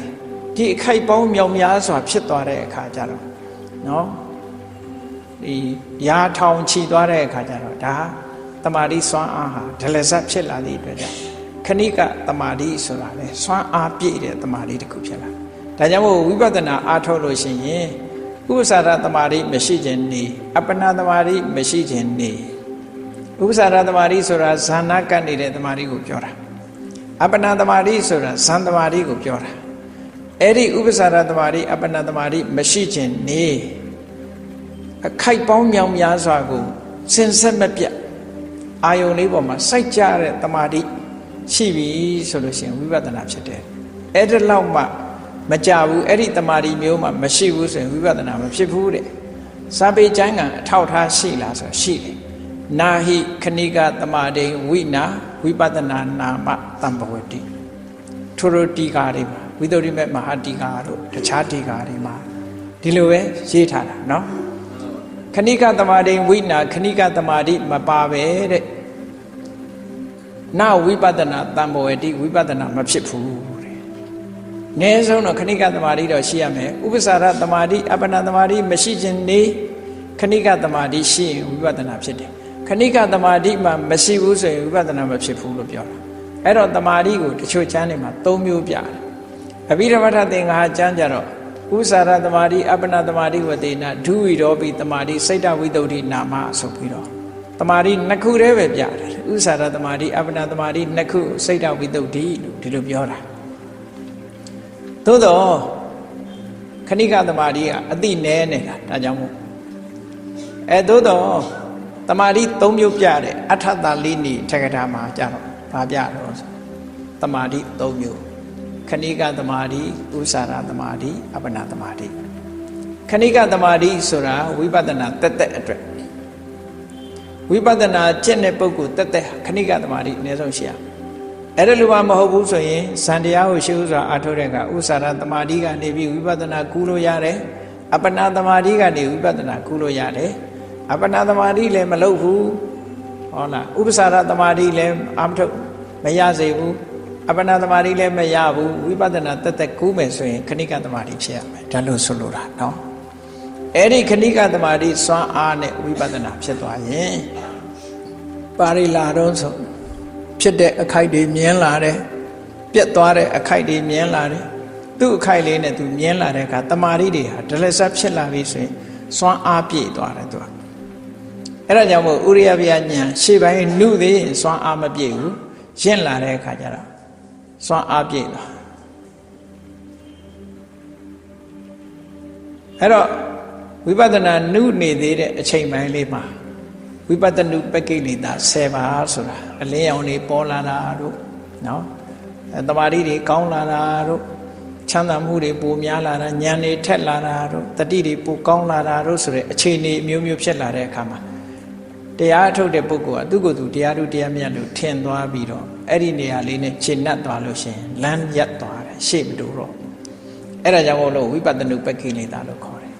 ဒီအခိုက်ပေါင်းမြောက်များစွာဖြစ်သွားတဲ့အခါကျတော့နော်ဒီရာထောင်ချီသွားတဲ့အခါကျတော့ဒါတမာတိစွမ်းအားဟာဒလဇတ်ဖြစ်လာသည့်အတွက်ကြောင့်ခဏိကတမာတိဆိုတာလေစွမ်းအားပြည့်တဲ့တမာတိတစ်ခုဖြစ်လာဒါကြောင့်မို့ဝိပဿနာအားထုတ်လို့ရှိရင်ဥပ္ပစာရတမာတိမရှိခြင်းနေအပ္ပနာတမာတိမရှိခြင်းနေဥပ္ပစာရတမာတိဆိုတာဇာနာကတ်နေတဲ့တမာတိကိုပြောတာအပ္ပနာတမာတိဆိုတာဇန်တမာတိကိုပြောတာအဲ့ဒီဥပ္ပစာရတမာတိအပ္ပနာတမာတိမရှိခြင်းနေအခိုက်ပေါင်းမြောင်များစွာကိုစင်ဆက်မပြတ်အာယုန်လေးပေါ်မှာစိုက်ကြတဲ့တမာတိရှိပြီဆိုလို့ရှိရင်ဝိပဿနာဖြစ်တယ်အဲ့ဒါလောက်မှမကြဘူးအဲ့ဒီတမာတိမျိုးမှမရှိဘူးဆိုရင်ဝိပဿနာမဖြစ်ဘူးတဲ့စာပေကျမ်းကအထောက်ထားရှိလားဆိုရှိတယ်နာဟိခဏိကတမာတိဝိနာဝိပဿနာနာမတံပဝတိထိုရတိကာတွေမှာဝိသုဒ္ဓိမေမဟာတိကာတို့တခြားတိကာတွေမှာဒီလိုပဲရေးထားတာเนาะခဏိကတမာတိဝိနာခဏိကတမာတိမပါပဲတဲ့နာဝိပဿနာတံပဝတိဝိပဿနာမဖြစ်ဘူးတဲ့။နည်းဆုံးတော့ခဏိကတမာတိတော့ရှိရမယ်။ဥပ္ပစာရတမာတိအပ္ပနာတမာတိမရှိခြင်းနေခဏိကတမာတိရှိရင်ဝိပဿနာဖြစ်တယ်။ခဏိကတမာတိမှမရှိဘူးဆိုရင်ဝိပဿနာမဖြစ်ဘူးလို့ပြောတာ။အဲ့တော့တမာတိကိုတချို့ကျမ်းတွေမှာ၃မျိုးပြတယ်။အဘိဓမ္မထသင်္ဃာကျမ်းကြတော့ဥစ္စာရတမာတိအပ္ပနာတမာတိဝတေနဒုဝိရောပိတမာတိစိတ်တဝိသုဒ္ဓိနာမဆိုပြီးတော့တမာတိနှစ်ခုတည်းပဲပြတယ်ဥစ္စာရတမာတိအပ္ပနာတမာတိနှစ်ခုစိတ်တဝိသုဒ္ဓိလို့ဒီလိုပြောတာသို့တော့ခဏိကတမာတိကအတိနဲနေတာဒါကြောင့်မို့သို့တော့တမာတိ၃မျိုးပြတယ်အထတလိနိထကထာမှာကြတော့ဘာပြတော့တမာတိ၃မျိုးခဏိကသမာဓိဥစ္စာရသမာဓိအပ္ပနာသမာဓိခဏိကသမာဓိဆိုတာဝိပဿနာတက်တက်အတွက်ဝိပဿနာကျင့်တဲ့ပုဂ္ဂိုလ်တက်တက်ခဏိကသမာဓိအနည်းဆုံးရှိရအဲ့ဒါလိုမှမဟုတ်ဘူးဆိုရင်ဇန်တရားကိုရှုစွာအားထုတ်တဲ့အခါဥစ္စာရသမာဓိကနေပြီးဝိပဿနာကူးလို့ရတယ်အပ္ပနာသမာဓိကနေဝိပဿနာကူးလို့ရတယ်အပ္ပနာသမာဓိလည်းမလုပ်ဘူးဟုတ်လားဥပ္ပစာရသမာဓိလည်းအာမထုတ်မရစေဘူးအပ္ပနာသမာဓိလည်းမရဘူးဝိပဿနာတက်တက်ကူးမယ်ဆိုရင်ခဏိကသမာဓိဖြစ်ရမယ်ဒါလို့ဆိုလိုတာเนาะအဲ့ဒီခဏိကသမာဓိစွမ်းအားနဲ့ဝိပဿနာဖြစ်သွားရင်ပါရိလာတော့ဆိုဖြစ်တဲ့အခိုက်တွေမြင်လာတယ်ပြတ်သွားတဲ့အခိုက်တွေမြင်လာတယ်သူ့အခိုက်လေးနဲ့သူမြင်လာတဲ့အခါတမာဓိတွေဟာဒလစပ်ဖြစ်လာပြီဆိုရင်စွမ်းအားပြည့်သွားတယ်သူကအဲ့ဒါကြောင့်မို့ဥရိယဗျာဉာဏ်ရှေ့ပိုင်းနှုသေးရင်စွမ်းအားမပြည့်ဘူးရင့်လာတဲ့အခါကျတော့စွမ်းအားပြည့်လာအဲ့တော့ဝိပဿနာနုနေသေးတဲ့အချိန်ပိုင်းလေးမှာဝိပဿနုပကိလေသာ10ပါးဆိုတာအလင်းရောင်တွေပေါ်လာတာတို့နော်တမာတိတွေကောင်းလာတာတို့ချမ်းသာမှုတွေပိုများလာတာဉာဏ်တွေထက်လာတာတို့တတိတွေပိုကောင်းလာတာတို့ဆိုတဲ့အခြေအနေမျိုးမျိုးဖြစ်လာတဲ့အခါမှာတရားထုတ်တဲ့ပုဂ္ဂိုလ်ကသူ့ကိုယ်သူတရားတို့တရားမြတ်လို့ထင်သွားပြီးတော့အဲ့ဒီနေရာလေးနဲ့ရှင်းနှက်သွားလို့ရှိရင်လမ်းရက်သွားတယ်ရှေ့မတူတော့အဲ့ဒါကြောင့်မို့လို့ဝိပဿနုပကိလေသာလို့ခေါ်တယ်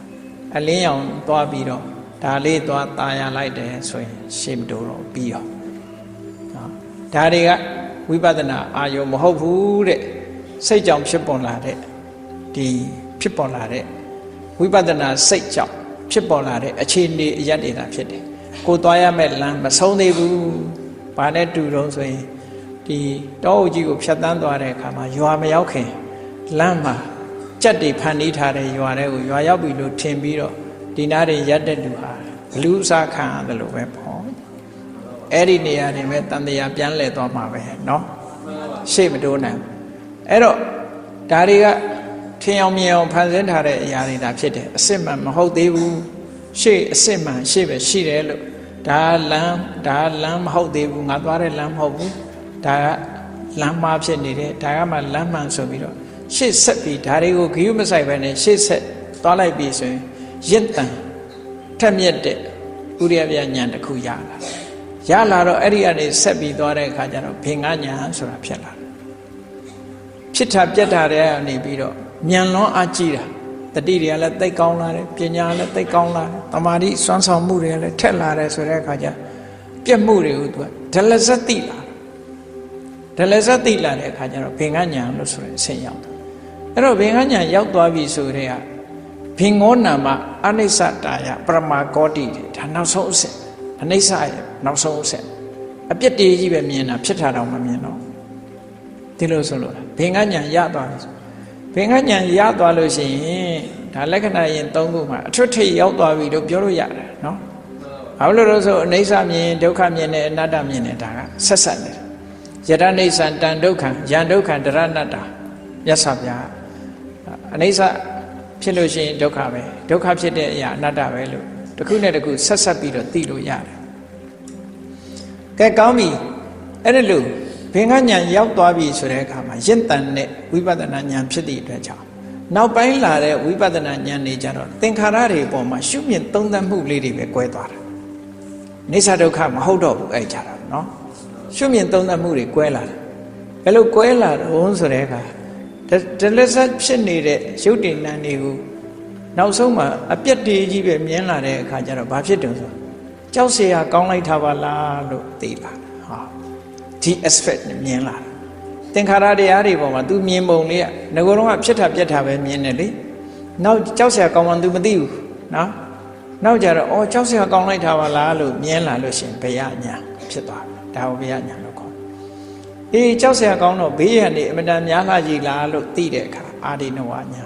အလင်းရောင်သွားပြီးတော့ဒါလေးသွားตายရလိုက်တယ်ဆိုရင်ရှေ့မတူတော့ပြီးရောနော်ဒါတွေကဝိပဿနာအာယုံမဟုတ်ဘူးတဲ့စိတ်ကြောင့်ဖြစ်ပေါ်လာတဲ့ဒီဖြစ်ပေါ်လာတဲ့ဝိပဿနာစိတ်ကြောင့်ဖြစ်ပေါ်လာတဲ့အခြေအနေအရက်တွေသာဖြစ်တယ် ကိုသွားရမဲ့လမ်းမဆုံးသေးဘူးဘာနဲ့တူတော့ဆိုရင်ဒီတောအုပ်ကြီးကိုဖြတ်တန်းသွားတဲ့အခါမှာရွာမရောက်ခင်လမ်းမှာကြက်တွေဖန်တီးထားတဲ့ရွာတွေကိုရွာရောက်ပြီလို့ထင်ပြီးတော့ဒီနားတွေရက်တဲ့လူဟာဘလူးစားခံရတယ်လို့ပဲပေါ့အဲ့ဒီနေရာနေမဲ့တန်တရားပြန်လဲသွားမှာပဲเนาะရှေ့မတိုးနိုင်အဲ့တော့ဒါတွေကထင်အောင်မြင်အောင်ဖန်ဆင်းထားတဲ့အရာတွေဒါဖြစ်တယ်အစစ်မှန်မဟုတ်သေးဘူးရှေ့အစစ်မှန်ရှေ့ပဲရှိတယ်လို့ဒါလမ်းမဟုတ်သေးဘူးငါသွားတဲ့လမ်းမဟုတ်ဘူးဒါကလမ်းမဖြစ်နေတယ်ဒါကမှလမ်းမှန်ဆိုပြီးတော့ရှေ့ဆက်ပြီးဒါတွေကိုဂရုမစိုက်ပဲနဲ့ရှေ့ဆက်သွားလိုက်ပြီဆိုရင်ရင့်တန်ထက်မြက်တဲ့ဥရိယပြညာတစ်ခုရလာတော့အဲ့ဒီကနေဆက်ပြီးသွားတဲ့အခါကျတော့ဘင်္ဂညာဆိုတာဖြစ်လာတယ်ဖြစ်တာပြက်တာတဲ့ကနေပြီးတော့ဉာဏ်လွန်အားကြီးတာတတိတွေကလည်းသိကောင်းလာတယ်ပညာလည်းသိကောင်းလာတယ်တမာတိစွမ်းဆောင်မှုတွေလည်းထက်လာတယ်ဆိုတဲ့အခါကျပြက်မှုတွေကိုသူကဒလဇတ်တိလာတဲ့အခါကျတော့ဘင်္ဂညာလို့ဆိုတဲ့အဆင့်ရောက်တယ်အဲ့တော့ဘင်္ဂညာရောက်သွားပြီဆိုတဲ့ကဘင်္ဂောနာမအနိစ္စတာယပရမကောတိဒါနောက်ဆုံးအဆင့်အနိစ္စရဲ့နောက်ဆုံးအဆင့်အပြစ်တည်းကြီးပဲမြင်တာဖြစ်တာတော့မမြင်တော့ဒီလိုဆိုလို့ဘင်္ဂညာရသွားတယ်ဘင်္ဂညာရသွားလို့ရှိရင်ဒါလက္ခဏာရင်၃ခုမှာအထွတ်ထိပ်ရောက်သွားပြီလို့ပြောလို့ရတယ်နော်ဘာလို့လဲဆိုအနိစ္စမြင်ဒုက္ခမြင်နဲ့အနတ္တမြင်နဲ့ဒါကဆက်ဆက်နေတယ်ယတနိစ္စံတန်ဒုက္ခံယံဒုက္ခံဒရဏတ္တာမြတ်စွာဘုရားအနိစ္စဖြစ်လို့ရှိရင်ဒုက္ခပဲဒုက္ခဖြစ်တဲ့အရာအနတ္တပဲလို့တစ်ခုနဲ့တစ်ခုဆက်ဆက်ပြီးတော့သိလို့ရတယ်ကဲကောင်းပြီအဲ့ဒါလို့ဘင်္ဂညာရောက်သွားပြီဆိုတဲ့အခါမှာရင့်တန်တဲ့ဝိပဿနာဉာဏ်ဖြစ်သည့်အတွက်ကြောင့်နောက်ပိုင်းလာတဲ့ဝိပဿနာဉာဏ်တွေကြတော့သင်္ခါရတွေအပေါ်မှာရှုမြင်သုံးသပ်မှုလေးတွေပဲကွဲသွားတာအိစ္ဆဒုက္ခမဟုတ်တော့ဘူးအဲ့ကြတာနော်ရှုမြင်သုံးသပ်မှုတွေကွဲလာတယ်ဘယ်လိုကွဲလာတော့ဆိုတဲ့အခါဒလဇတ်ဖြစ်နေတဲ့ရုပ်တည်နံတွေကိုနောက်ဆုံးမှာအပြက်တည်းကြီးပဲမြင်လာတဲ့အခါကျတော့ဘာဖြစ်တုံဆိုကြောက်เสียကောင်းလိုက်တာပါလားလို့သိလာဟာဒီ aspect နဲ့မြင်လာသင်္ခါရတရားတွေပေါ်မှာ तू မြင်ပုံလေးကငကိုယ်တော့ဖြစ်တာပြက်တာပဲမြင်တယ်လေနောက်ကြောက်เสียကောင်းမှ तू မသိဘူးနော်နောက်ကြတော့အော်ကြောက်เสียကောင်းလိုက်တာပါလားလို့မြင်လာလို့ရှင်ဘယညာဖြစ်သွားတယ်ဒါကိုဘယညာလို့ခေါ်အေးကြောက်เสียကောင်းတော့ဘေးရန်နေအမတန်များလာကြီးလားလို့သိတဲ့အခါအာဒီနဝညာ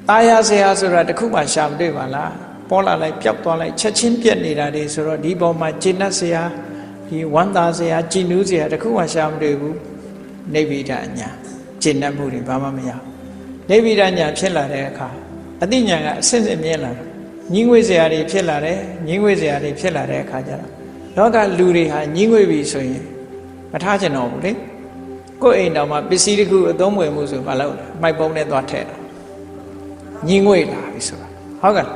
ตายာเสียဆိုတာတခုမှရှာမတွေ့ပါလားပေါ်လာလိုက်ပျောက်သွားလိုက်ချက်ချင်းပြက်နေတာတွေဆိုတော့ဒီပေါ်မှာကျင့်တတ်เสียဒီဝမ်းသာเสียကြည်နူးเสียတခုမှရှာမတွေ့ဘူးနိဗ္ဗိဒညာကျင့်တတ်မှုတွေဘာမှမရနိဗ္ဗိဒညာဖြစ်လာတဲ့အခါအသိဉာဏ်ကအစစ်စစ်မြင်လာတယ်ညင်းငွေเสียတွေဖြစ်လာတယ်ညင်းငွေเสียတွေဖြစ်လာတဲ့အခါကျတော့လောကလူတွေဟာညင်းငွေပြီဆိုရင်မထားချင်တော့ဘူးလေကိုယ်အိမ်တော်မှာပစ္စည်းတစ်ခုအသုံးဝင်မှုဆိုဘာလို့လဲမိုက်ပုံးနဲ့သွားထည့်တာညင်းငွေလာပြီဆိုတာဟုတ်ကဲ့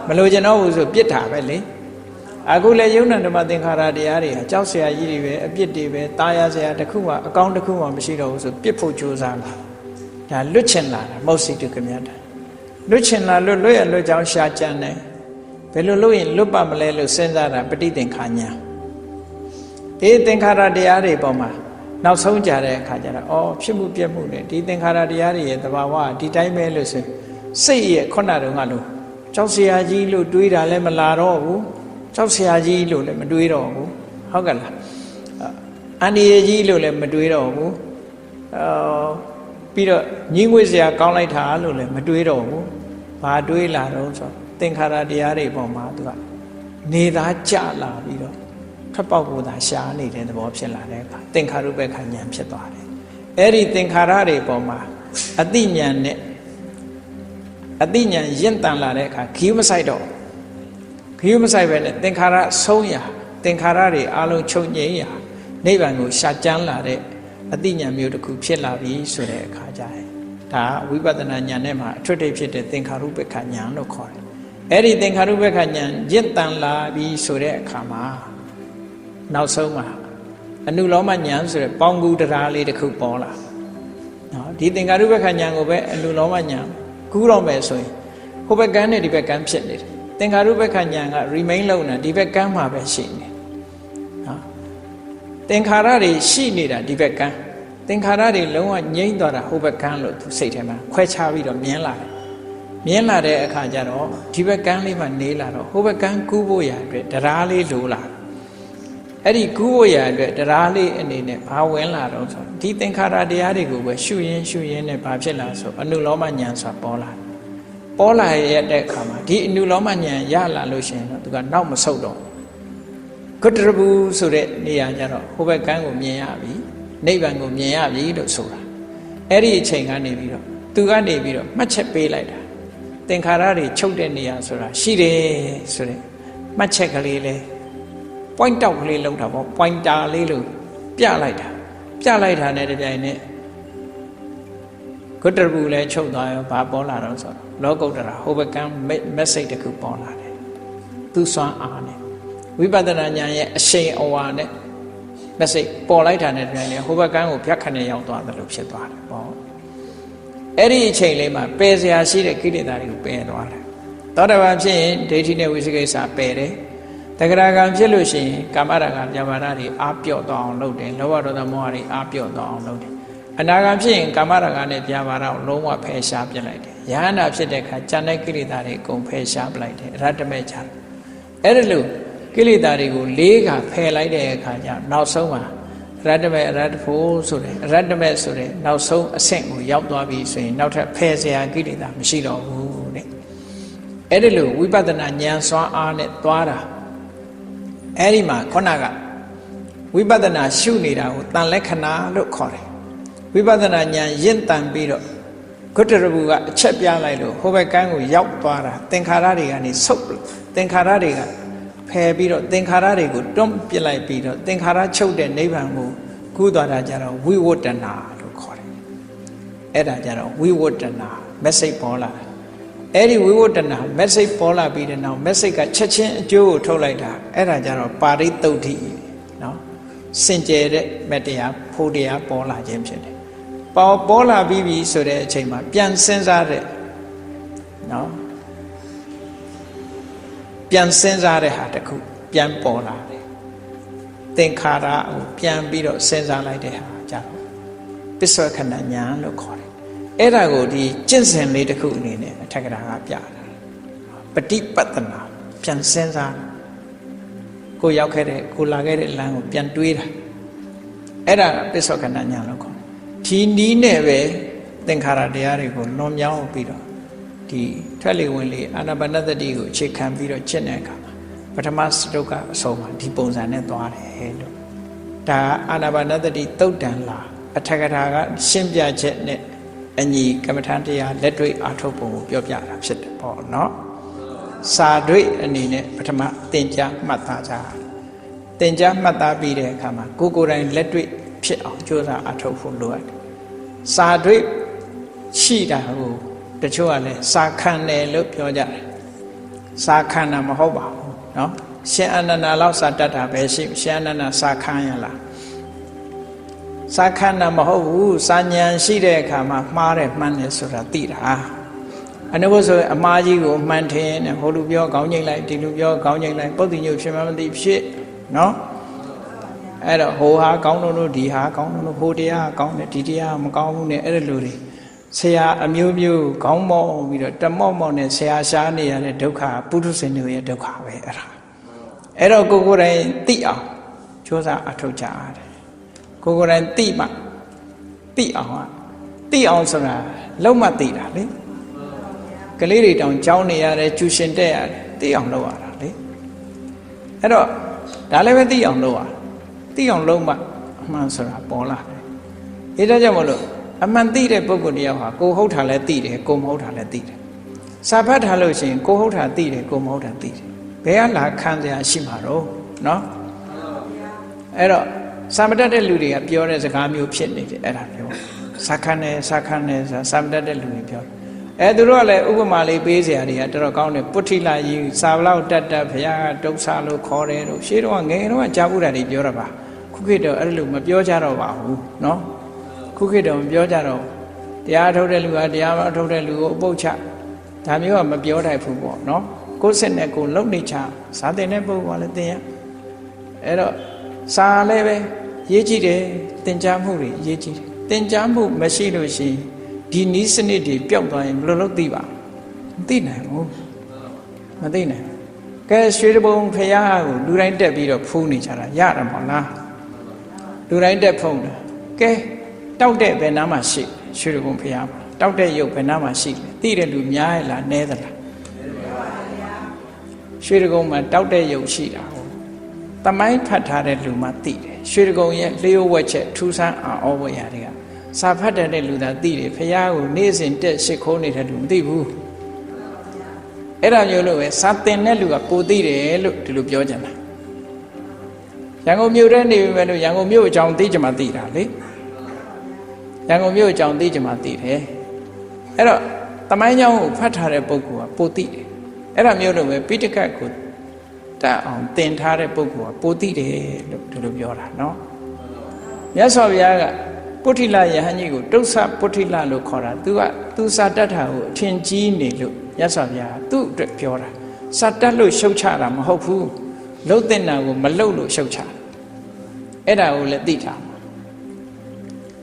မလိုချင်တော့ဘူးဆိုပြစ်တာပဲလေအခုလည်းယုံနာဓမ္မသင်္ခါရတရားတွေဟာကြောက်เสียကြီးတွေပဲအပြစ်တွေပဲตายာเสียတစ်ခုမှအကောင်းတစ်ခုမှမရှိတော့ဘူးဆိုပြစ်ဖို့ကြိုးစားလာဒါလွတ်ချင်လာတာမဟုတ်စိတုကမြတ်တာလွတ်ချင်လာလွတ်ရလွတ်ကြောင်းရှာကြံတယ်ဘယ်လိုလုပ်ရင်လွတ်ပါမလဲလို့စဉ်းစားတာပဋိသင်္ခာညာဒီသင်္ခါရတရားတွေပေါ်မှာနောက်ဆုံးကြတဲ့အခါကျတော့အော်ဖြစ်မှုပြက်မှုနဲ့ဒီသင်္ခါရတရားတွေရဲ့သဘာဝဒီတိုင်းပဲလို့ဆိုစိတ်ရဲ့ခုနတုန်းကလို့ကြောက်เสียကြီးလို့တွေးတာလည်းမလာတော့ဘူးကြောက်เสียကြီးလို့လည်းမတွေးတော့ဘူးဟုတ်ကဲ့လားအန္တရာယ်ကြီးလို့လည်းမတွေးတော့ဘူးပြီးတော့ညင်းငွေเสียကောင်းလိုက်တာလို့လည်းမတွေးတော့ဘူးဘာတွေးလာတော့ဆိုသင်္ခါရတရားတွေပေါ်မှာသူကနေသားကြလာပြီးတော့ခက်ပေါက်ကိုသာရှားနေတဲ့သဘောဖြစ်လာတဲ့အခါသင်္ခါရုပ္ပခဉာဏ်ဖြစ်သွားတယ်အဲ့ဒီသင်္ခါရတွေပေါ်မှာအတိညာဏ်နဲ့အတိညာဏ်ရင့်တန်လာတဲ့အခါခီးမဆိုင်တော့ခီးမဆိုင်ပဲနဲ့သင်္ခါရဆုံးရာသင်္ခါရတွေအလုံးချုပ်ငြိမ်းရာနိဗ္ဗာန်ကိုရှာကြမ်းလာတဲ့အတိညာဏ်မျိုးတစ်ခုဖြစ်လာပြီဆိုတဲ့အခါကျရင်ဒါဝိပဿနာဉာဏ်နဲ့မှာအထွတ်ထိပ်ဖြစ်တဲ့သင်္ခါရုပ္ပခဉာဏ်လို့ခေါ်တယ်အဲ့ဒီသင်္ခါရုပ္ပခဉာဏ်ရင့်တန်လာပြီဆိုတဲ့အခါမှာနောက်ဆုံးမှာအနုလောမဉာဏ်ဆိုတဲ့ပေါင်းကူတရားလေးတစ်ခုပေါ်လာနော်ဒီသင်္ခါရုပ္ပခဉာဏ်ကိုပဲအနုလောမဉာဏ်ကူးတော့မယ်ဆိုရင်ဟိုဘက်ကန်းနဲ့ဒီဘက်ကန်းဖြစ်နေတယ်သင်္ခါရုပ္ပခဉာဏ်က remain လုပ်နေဒီဘက်ကန်းမှာပဲရှိနေနော်သင်္ခါရတွေရှိနေတာဒီဘက်ကန်းသင်္ခါရတွေလုံးဝငြိမ့်သွားတာဟိုဘက်ကန်းလို့သူစိတ်ထဲမှာခွဲခြားပြီးတော့မြင်လာတယ် မြင်လာတဲ့အခါကျတော့ဒီဘက်ကန်းလေးမှနေလာတော့ဟိုဘက်ကန်းကူးဖို့ရအတွက်တရားလေးလိုလာအဲ့ဒီကူးဖို့ရအတွက်တရားလေးအနေနဲ့ဘာဝင်လာတော့ဆိုဒီသင်္ခါရတရားတွေကိုပဲရှုရင်းနဲ့ဘာဖြစ်လာဆိုအနုလောမဉာဏ်ဆိုတာပေါ်လာရတဲ့အခါမှာဒီအနုလောမဉာဏ်ရလာလို့ရှိရင်တော့သူကနောက်မဆုတ်တော့ကုတ္တရဘူးဆိုတဲ့နေရာကျတော့ဟိုဘက်ကန်းကိုမြင်ရပြီနိဗ္ဗာန်ကိုမြင်ရပြီလို့ဆိုတာအဲ့ဒီအချိန်ကနေပြီးတော့သူကနေပြီးတော့မှတ်ချက်ပေးလိုက်တာသင်္ခါရတွေချုပ်တဲ့နေရာဆိုတာရှိတယ်ဆိုတဲ့မှတ်ချက်ကလေးလဲ point တောက်ကလေးလောက်တာပေါ့ pointer လေးလို့ပြလိုက်တာနဲ့တပြိုင်နက်ကုတ္တရဘူးလဲချုပ်သွားရောဘာပေါ်လာတော့ဆိုတော့လောကုတ္တရာဟိုဘကံ message တစ်ခုပေါ်လာတယ်သူစွမ်းအားနဲ့ဝိပဿနာဉာဏ်ရဲ့အရှိန်အဝါနဲ့ message ပေါ်လိုက်တာနဲ့တပြိုင်နက်ဟိုဘကံကိုဖြတ်ခနဲ့ရောက်သွားတယ်လို့ဖြစ်သွားတယ်ပေါ့အဲ့ဒီအချိန်လေးမှာပယ်စရာရှိတဲ့ကိလေသာတွေကိုပယ်သွားတယ်သောတာပန်ဖြစ်ရင်ဒိဋ္ဌိနဲ့ဝိသိကိစ္စပယ်တယ်တဂရကံဖြစ်လို့ရှိရင်ကာမရာဂဗျာပါဒတွေအားပြော့သွားအောင်လုပ်တယ်လောဘဒေါသမောဟတွေအားပြော့သွားအောင်လုပ်တယ်အနာဂံဖြစ်ရင်ကာမရာဂနဲ့ဗျာပါဒကိုလုံးဝဖယ်ရှားပြလိုက်တယ်ယဟန္တာဖြစ်တဲ့အခါဉာဏ်နဲ့ကိလေသာတွေအကုန်ဖယ်ရှားပလိုက်တယ်အရတ္တမေချာအဲ့ဒါလို့ကိလေသာတွေကို၄ခါဖယ်လိုက်တဲ့အခါကျနောက်ဆုံးမှာအရတ္တမေအရတ္တဖို့ဆိုတယ်အရတ္တမေဆိုတဲ့နောက်ဆုံးအဆင့်ကိုရောက်သွားပြီဆိုရင်နောက်ထပ်ဖယ်เสียကိလေသာမရှိတော့ဘူးတဲ့အဲ့ဒါလို့ဝိပဿနာဉာဏ်စွမ်းအားနဲ့သွားတာအဲ့ဒီမှာခုနကဝိပဿနာရှုနေတာကိုတန်လက္ခဏာလို့ခေါ်တယ်ဝိပဿနာဉာဏ်ရင့်တန်ပြီးတော့ကုတ္တရဘူးကအချက်ပြလိုက်လို့ဟိုဘက်ကန်းကိုရောက်သွားတာသင်္ခါရတွေကနေဆုတ်သင်္ခါရတွေကဖယ်ပြီးတော့သင်္ခါရတွေကိုတွန်းပစ်လိုက်ပြီးတော့သင်္ခါရချုပ်တဲ့နိဗ္ဗာန်ကိုကူးသွားတာကြတော့ဝိဝတ္တနာလို့ခေါ်တယ်အဲ့ဒါကြတော့ဝိဝတ္တနာ message ပေါ်လာအဲ့ဒီဝိဝတ္တနာ message ပေါ်လာပြီးတဲ့နောက် message ကချက်ချင်းအကျိုးကိုထုတ်လိုက်တာအဲ့ဒါကြတော့ပါရိသုဒ္ဓိနော်စင်ကြယ်တဲ့မတရားဖို့တရားပေါ်လာခြင်းဖြစ်တယ်ပေါ်လာပြီးပြီဆိုတဲ့အချိန်မှာပြန်စဉ်းစားတဲ့နော်ပြန်စဉ်းစားတဲ့ဟာတခုပြန်ပေါ်လာတယ်သင်္ခါရကိုပြန်ပြီးတော့စဉ်းစားလိုက်တဲ့ဟာကြတော့ပစ္စုခဏဉာဏ်လို့ခေါ်တယ်အဲ့ဒါကိုဒီကျင့်စဉ်လေးတစ်ခုအနေနဲ့အထက်ကရာကပြတာပฏิပတ္တနာပြန်စဉ်းစားကိုရောက်ခဲ့တဲ့ကိုလာခဲ့တဲ့လမ်းကိုပြန်တွေးတာအဲ့ဒါပစ္စုခဏဉာဏ်လို့ခေါ်ဒီနီးနဲ့ပဲသင်္ခါရတရားတွေကိုလွန်မြောက်ပြီးတော့ဒီထွက်လေဝင်လေအာနာပါနသတိကိုအခြေခံပြီးတော့ကျင့်တဲ့အခါမှာပထမစတုတ်ကအဆုံးမှာဒီပုံစံနဲ့သွားတယ်လို့ဒါအာနာပါနသတိသုတ်တန်လာအထက်ကရာကရှင်းပြချက်နဲ့အညီကမ္မထန်တရားလက်တွေ့အားထုတ်ပုံကိုပြောပြတာဖြစ်တယ်ပေါ့နော်စာတွေ့အနေနဲ့ပထမသင်ကြားမှတ်သားကြသင်ကြားမှတ်သားပြီးတဲ့အခါမှာကိုယ်တိုင်လက်တွေ့ဖြစ်အောင်ကြိုးစားအားထုတ်ဖို့လိုအပ်တယ်စာတွေ့ရှိတာကိုတချို့ကလည်းစာခံတယ်လို့ပြောကြတယ်စာခံတာမဟုတ်ပါဘူးเนาะရှင်အနန္ဒာလောက်စာတတ်တာပဲရှိရှင်အနန္ဒာစာခံရလားစာခံတာမဟုတ်ဘူးစာဉာဏ်ရှိတဲ့အခါမှာမှားတယ်မှန်တယ်ဆိုတာသိတာအနုဘဆိုအမှားကြီးကိုမှန်ထင်တယ်ဟိုလူပြောခေါင်းငိမ့်လိုက်ဒီလူပြောခေါင်းငိမ့်လိုက်ပုတ်တိညုတ်ဖြစ်မှမသိဖြစ်เนาะအဲ့တော့ဟိုဟာကောင်းလို့ဒီဟာကောင်းလို့ဟိုတရားကောင်းတယ်ဒီတရားမကောင်းဘူးနဲ့အဲ့ဒါလူတွေဆရာအမျိုးမျိုးခေါင်းမော့ပြီးတော့တမော့မော့နဲ့ဆရာရှားနေရတဲ့ဒုက္ခပုထုဇဉ်တွေရဲ့ဒုက္ခပဲအဲ့ဒါအဲ့တော့ကိုယ်တိုင်သိအောင်ကြိုးစားအထောက်ကြရတယ်ကိုယ်တိုင်သိမှသိအောင်ဆိုတာလုံးမသိတာလေကလေးတွေတောင်ကြောင်းနေရတယ်ကျူရှင်တက်ရတယ်သိအောင်လုပ်ရတာလေအဲ့တော့ဒါလည်းပဲသိအောင်လုပ်ရသိအောင်လုပ်မှအမှန်ဆိုတာပေါ်လာတယ်အဲဒါကြောင့်မလို့အမှန်သိတဲ့ပုဂ္ဂိုလ်တယောက်ဟာကိုဟုတ်တာလည်းသိတယ်ကိုမဟုတ်တာလည်းသိတယ်စာဖတ်ထားလို့ရှိရင်ကိုဟုတ်တာသိတယ်ကိုမဟုတ်တာသိတယ်ဘယ်ကလာခံစရာရှိမှာတော့နော်အဲ့တော့စာမတတ်တဲ့လူတွေကပြောတဲ့စကားမျိုးဖြစ်နေတယ်အဲ့ဒါပြောစာခံတယ်ဆိုတာစာမတတ်တဲ့လူတွေပြောသူတို့ကလည်းဥပမာလေးပေးစရာတွေကတော်တော်ကောင်းတယ်ပုထိလာကြီးစာဘလောက်တတ်ဘုရားကဒုက္ခလို့ခေါ်တယ်လို့ရှေးတော့ငယ်တော့ကြားဘူးတာတွေပြောရပါခုခေတ်တော့အဲ့လိုမပြောကြတော့ပါဘူးနော်ခုခေတ်တော့မပြောကြတော့တရားထုတ်တဲ့လူကတရားမထုတ်တဲ့လူကိုအပုတ်ချဒါမျိုးကမပြောတတ်ဘူးပေါ့နော်ကိုယ်စစ်နဲ့ကိုယ်လုံနေချဇာတင်တဲ့ပုဂ္ဂိုလ်ကလည်းသင်ရအဲ့တော့စာလည်းပဲရေးကြည့်တယ်သင်ကြားမှုတွေရေးကြည့်တယ်သင်ကြားမှုမရှိလို့ရှိရင်ဒီနည်းစနစ်တွေပျောက်သွားရင်ဘယ်လိုလုပ်သိပါ သိနိုင်ဘူးမသိနိုင်ကဲရွှေတဘုံဖရာကိုလူတိုင်းတက်ပြီးတော့ဖူးနေကြတာရတယ်မဟုတ်လားလူတိုင်းတက်ဖုံးတယ်ကဲတောက်တဲ့ဘယ်နာမှရှိရွှေတဘုံဖရာမှာတောက်တဲ့ရုပ်ဘယ်နာမှရှိလဲသိတဲ့လူများရဲ့လားနည်းသလားရွှေတကုံမှာတောက်တဲ့ရုပ်ရှိတာဟုတ်တမိုင်းဖတ်ထားတဲ့လူမှသိတယ်ရွှေတကုံရဲ့လျှို့ဝှက်ချက်ထူးဆန်းအောင်ဩဝရာတွေကစာဖတ်တဲ့လူသာသိတယ်ဖရာကိုနေ့စဉ်တက်ရှ िख ိုးနေတဲ့လူမသိဘူးအဲ့ဒါမျိုးလို့ပဲစာသင်တဲ့လူကပိုသိတယ်လို့ဒီလိုပြောကြတာရန်ကုန်မြို့ထဲနေပြီမဲ့လို့ရန်ကုန်မြို့အကြောင်းသိကြမှသိတာလေရန်ကုန်မြို့အကြောင်းသိကြမှသိတယ်အဲ့တော့တမိုင်းကြောင်းကိုဖတ်ထားတဲ့ပုဂ္ဂိုလ်ကပိုသိတယ်အဲ့ဒါမျိုးလို့ပဲပိဋကတ်ကိုတတ်အောင်သင်ထားတဲ့ပုဂ္ဂိုလ်ကပိုသိတယ်လို့ဒီလိုပြောတာနော်မြတ်စွာဘုရားကပုထိလယဟန်ကြီးကိုတုတ်ဆပုထိလလို့ခေါ်တာသူစာတတ်တာကိုအထင်ကြီးနေလို့မြတ်စွာဘုရားသူ့အတွက်ပြောတာစာတတ်လို့ရှုတ်ချတာမဟုတ်ဘူးလှုပ်တဲ့နာကိုမလှုပ်လို့ရှုတ်ချအဲ့ဒါကိုလည်းသိထားမှာ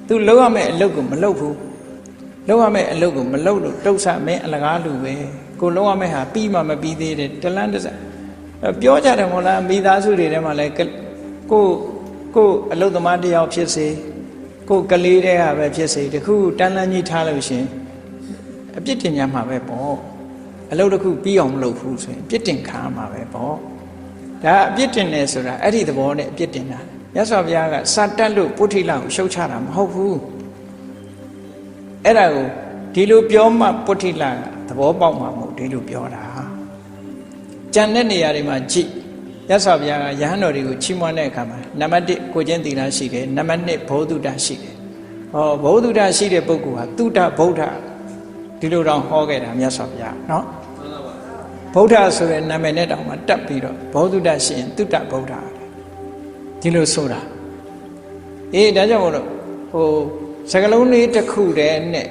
သူလှုပ်ရမယ့်အလုပ်ကိုမလှုပ်ဘူးလှုပ်ရမယ့်အလုပ်ကိုမလှုပ်လို့တုတ်ဆမင်းအလကားလူပဲကိုလှုပ်ရမယ့်ဟာပြီးမှမပြီးသေးတယ်တလန်းတစပြောကြတယ်မဟုတ်လားမိသားစုတွေထဲမှာလည်းကိုအလုပ်သမားတယောက်ဖြစ်စေကိုကလေးတဲ့ဟာပဲဖြစ်စေတခုတန်းလန်းကြီးထားလို့ရှင်အပြစ်တင်ကြမှာပဲပေါ့အလုပ်တစ်ခုပြီးအောင်မလုပ်ဘူးဆိုရင်အပြစ်တင်ခံရမှာပဲပေါ့ဒါအပြစ်တင်တယ်ဆိုတာအဲ့ဒီသဘောနဲ့အပြစ်တင်တာမြတ်စွာဘုရားကစာတတ်လို့ပုထိလကိုရှုတ်ချတာမဟုတ်ဘူးအဲ့ဒါကိုဒီလိုပြောမှပုထိလကသဘောပေါက်မှာမဟုတ်ဒီလိုပြောတာကြံတဲ့နေရာတွေမှာကြည့်မြတ်စွာဘုရားကယဟန်တော်တွေကိုချီးမွမ်းတဲ့အခါမှာနံပါတ်1ကိုချင်းသီလရှိတယ်နံပါတ်2ဘောဓုတရှိတယ်ဟောဘောဓုတရှိတဲ့ပုဂ္ဂိုလ်ဟာတုဒ္ဓဗုဒ္ဓဒီလိုတောင်ဟောခဲ့တာမြတ်စွာဘုရားနော်ဗုဒ္ဓဆိုတဲ့နာမည်နဲ့တောင်မှတက်ပြီးတော့ဘောဓုတရှိရင်တုဒ္ဓဗုဒ္ဓဒီလိုဆိုတာဒါကြောင့်မို့လို့စကလုံးလေးတစ်ခုတည်းနဲ့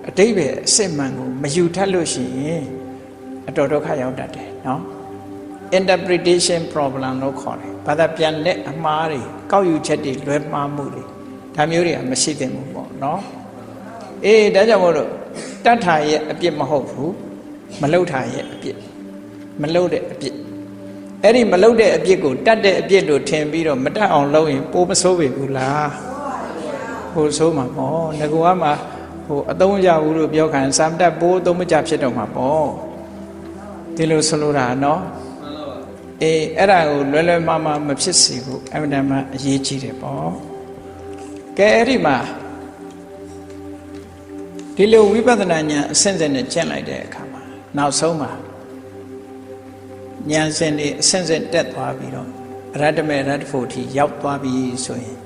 အတိတ်ပဲအစစ်မှန်ကိုမယူထပ်လို့ရှိရင်အတော်ဒုက္ခရောက်တတ်တယ်နော် interpretation problem လို့ခေါ်တယ်ဘာသာပြန်တဲ့အမှားတွေကောက်ယူချက်တွေလွဲမှားမှုတွေဒါမျိုးတွေကမရှိသင့်ဘူးပေါ့နော်ဒါကြောင့်မို့လို့တတ်တာရဲ့အပြစ်မဟုတ်ဘူးမလှုပ်တာရဲ့အပြစ်မလှုပ်တဲ့အပြစ်အဲ့ဒီမလှုပ်တဲ့အပြစ်ကိုတတ်တဲ့အပြစ်လို့ထင်ပြီးတော့မတတ်အောင်လုပ်ရင်ပိုမဆိုးပေဘူးလားပိုဆိုးမှာပေါ့ငကူကမှအသုံးရဘူးလို့ပြောခံစာမတတ်ပိုးအသုံးမကျဖြစ်တော့မှာပေါ့ဒီလိုဆိုလိုတာနော်အဲ့ဒါကိုလွယ်လွယ်မှားမှားမဖြစ်စေဘူးအမှန်တမ်းအရေးကြီးတယ်ပေါ့ကဲအဲ့ဒီမှာဒီလိုဝိပဿနာဉာဏ်အစဉ်စဉ်နဲ့ကျင့်လိုက်တဲ့အခါမှာနောက်ဆုံးမှာဉာဏ်စဉ်တွေအစဉ်စဉ်တက်သွားပြီးတော့အရတ္တမေရတ္တဖို့ထိရောက်သွားပြီဆိုရင်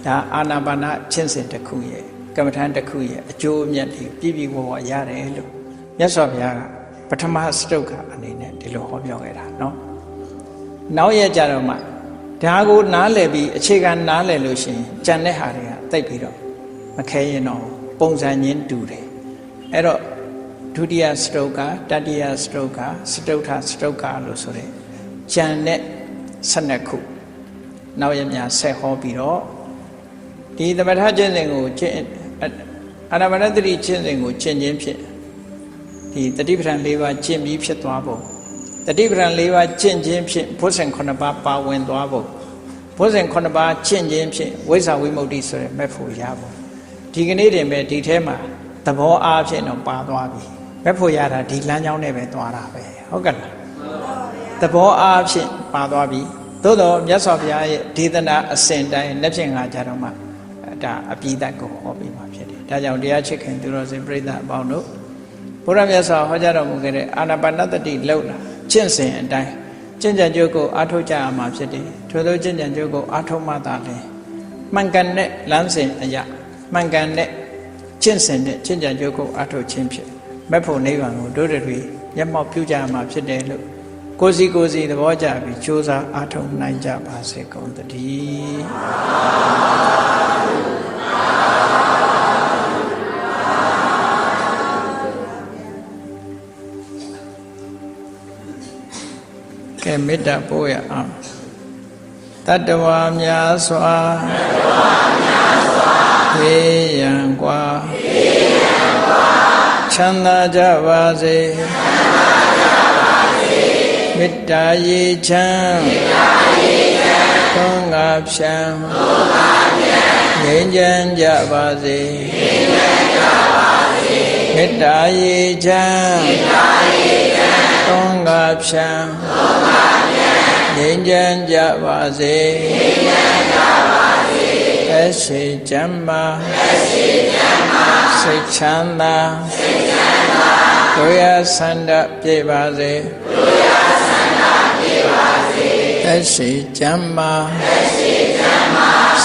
ဒါအာနာပါနကျင့်စဉ်တစ်ခုရဲ့ကမ္မဋ္ဌာန်းတစ်ခုရဲ့အကျိုးအမြတ်တွေပြည့်ပြည့်ဝဝရတယ်လို့မြတ်စွာဘုရားကပထမစတုကအနေနဲ့ဒီလိုဟောပြောခဲ့တာနော်နောက်ရကြတော့မှဒါကိုနားလည်ပြီးအခြေခံနားလည်လို့ရှိရင်ကြံတဲ့ဟာတွေကတိတ်ပြီးတော့မခဲရင်တော့ပုံစံချင်းတူတယ်အဲ့တော့ဒုတိယစတုကတတိယစတုကစတုထစတုကလို့ဆိုတဲ့ကြံတဲ့12ခုနောက်ရမြဆက်ဟောပြီးတော့ဒီသမထကျင့်စဉ်ကိုကျင့်အာနာပါနသတိကျင့်စဉ်ကိုကျင့်ခြင်းဖြင့်ဒီတတိပဋ္ဌာန်၄ပါးကျင့်ပြီးဖြစ်သွားဖို့တတိပဋ္ဌာန်၄ပါးကျင့်ခြင်းဖြင့်ဘုဇင်9ပါးပါဝင်သွားဖို့ဘုဇင်9ပါးကျင့်ခြင်းဖြင့်ဝိဇ္ဇာဝိမု ക്തി ဆိုတဲ့မဲ့ဖို့ရဖို့ဒီကနေ့တင်ပဲဒီထဲမှာသဘောအားဖြင့်တော့ပါသွားပြီမဲ့ဖို့ရတာဒီလမ်းကြောင်းနဲ့ပဲသွားတာပဲဟုတ်ကဲ့လားသဘောအားဖြင့်ပါသွားပြီသို့တော့မြတ်စွာဘုရားရဲ့ဒေသနာအစဉ်တိုင်းလက်ဖြင့်ငါကြတော့မှဒါအပိဓာတ်ကိုဟောပြီးမှဖြစ်တယ်ဒါကြောင့်တရားချစ်ခင်သူတော်စင်ပြိဿအပေါင်းတို့ဘုရားမြတ်စွာဟောကြားတော်မူခဲ့တဲ့အာနာပါနသတိလှုပ်လာကျင့်စဉ်အတိုင်းကျင့်ကြံကြိုးကိုအားထုတ်ကြရမှာဖြစ်တယ်ထို့သောကျင့်ကြံကြိုးကိုအားထုတ်မှသာလေမှန်ကန်တဲ့လမ်းစဉ်အရာမှန်ကန်တဲ့ကျင့်စဉ်နဲ့ကျင့်ကြံကြိုးကိုအားထုတ်ခြင်းဖြစ်မက်ဖို့နိဗ္ဗာန်ကိုတို့တွေမျက်မှောက်ပြုကြရမှာဖြစ်တယ်လို့ကိုစီသဘောကျပြီးကြိုးစားအားထုတ်နိုင်ကြပါစေကုန်သတည်းကဲမေတ္တာပို့ရအောင်တတ္တဝါများစွာဖေးရန်กว่า ချမ်းသာကြပါစေမေတ္တာရေချမ်းသွန်ငါဖြံငြိမ်းချမ်းကြပါစေမေတ္တာရေချမ်းသွန်ငါဖြံငြိမ်းချမ်းကြပါစေသက်ရှိချမ်းသာစိတ်ချမ်းသာတို့ရဆန္ဒပြေပါစေသက်ရှိချမ်းသာ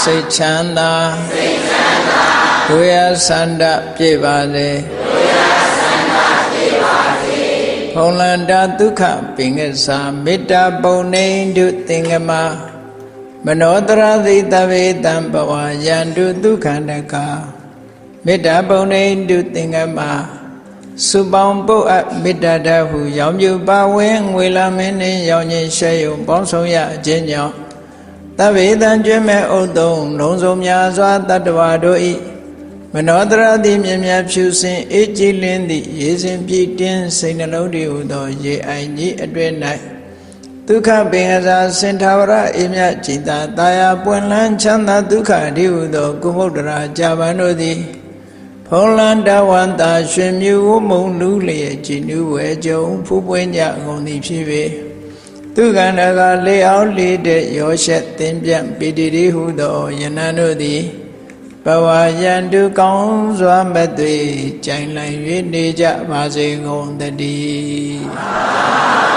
စိတ်ချမ်းသာတို့ရဆန္ဒပြေပါစေဘုံလန္တာဒုက္ခပင်္ဂစာမေတ္တာပုံနေတုသင်္ကမမနောတရသိတဝေတံဘဝယန္တုဒုက္ခန္တကမေတ္တာပုံနေတုသင်္ကမစုပေါင်းပုတ်အပ်မေတ္တာတဟုရောင်မြူပါဝင်ငွေလာမင်းနှင့်ရောင်ချင်းရှဲယုံပေါင်းဆောင်ရခြင်းကြောင့်တဝေတံကျွဲ့မဲ့ဥတုံလုံးစုံများစွာတတ္တဝါတို့ဤမနောတရတိမြင်မြတ်ဖြူစင်အေးကြည်လင်းသည့်ရေစင်ပြည့်တင်းစိတ်နှလုံးတည်ဟူသောရေအိုင်ကြီးအတွင်၌ဒုက္ခပင်အစာစင်ထာဝရအေးမြတ်จิตတာတာယာပွင့်လန်းချမ်းသာဒုက္ခတည်ဟူသောကုမုဒ္ဒရာကြာပန်တို့သည်ဖုံးလန်းတဝန္တာရွှင်မြူဝမုံလူလျက်ကြည်နူးဝဲကြုံဖူးပွင့်ကြအကုန်သည်ဖြစ်ပေဒုက္ခန္တကလေအောင်လေတဲ့ရောရှက်သင်ပြန့်ပိတိတိဟုသောယနံတို့သည်ဘဝယန္တုကောင်းစွာမသွေကြိုင်လိုက်၍နေကြပါစေကုန်တည်း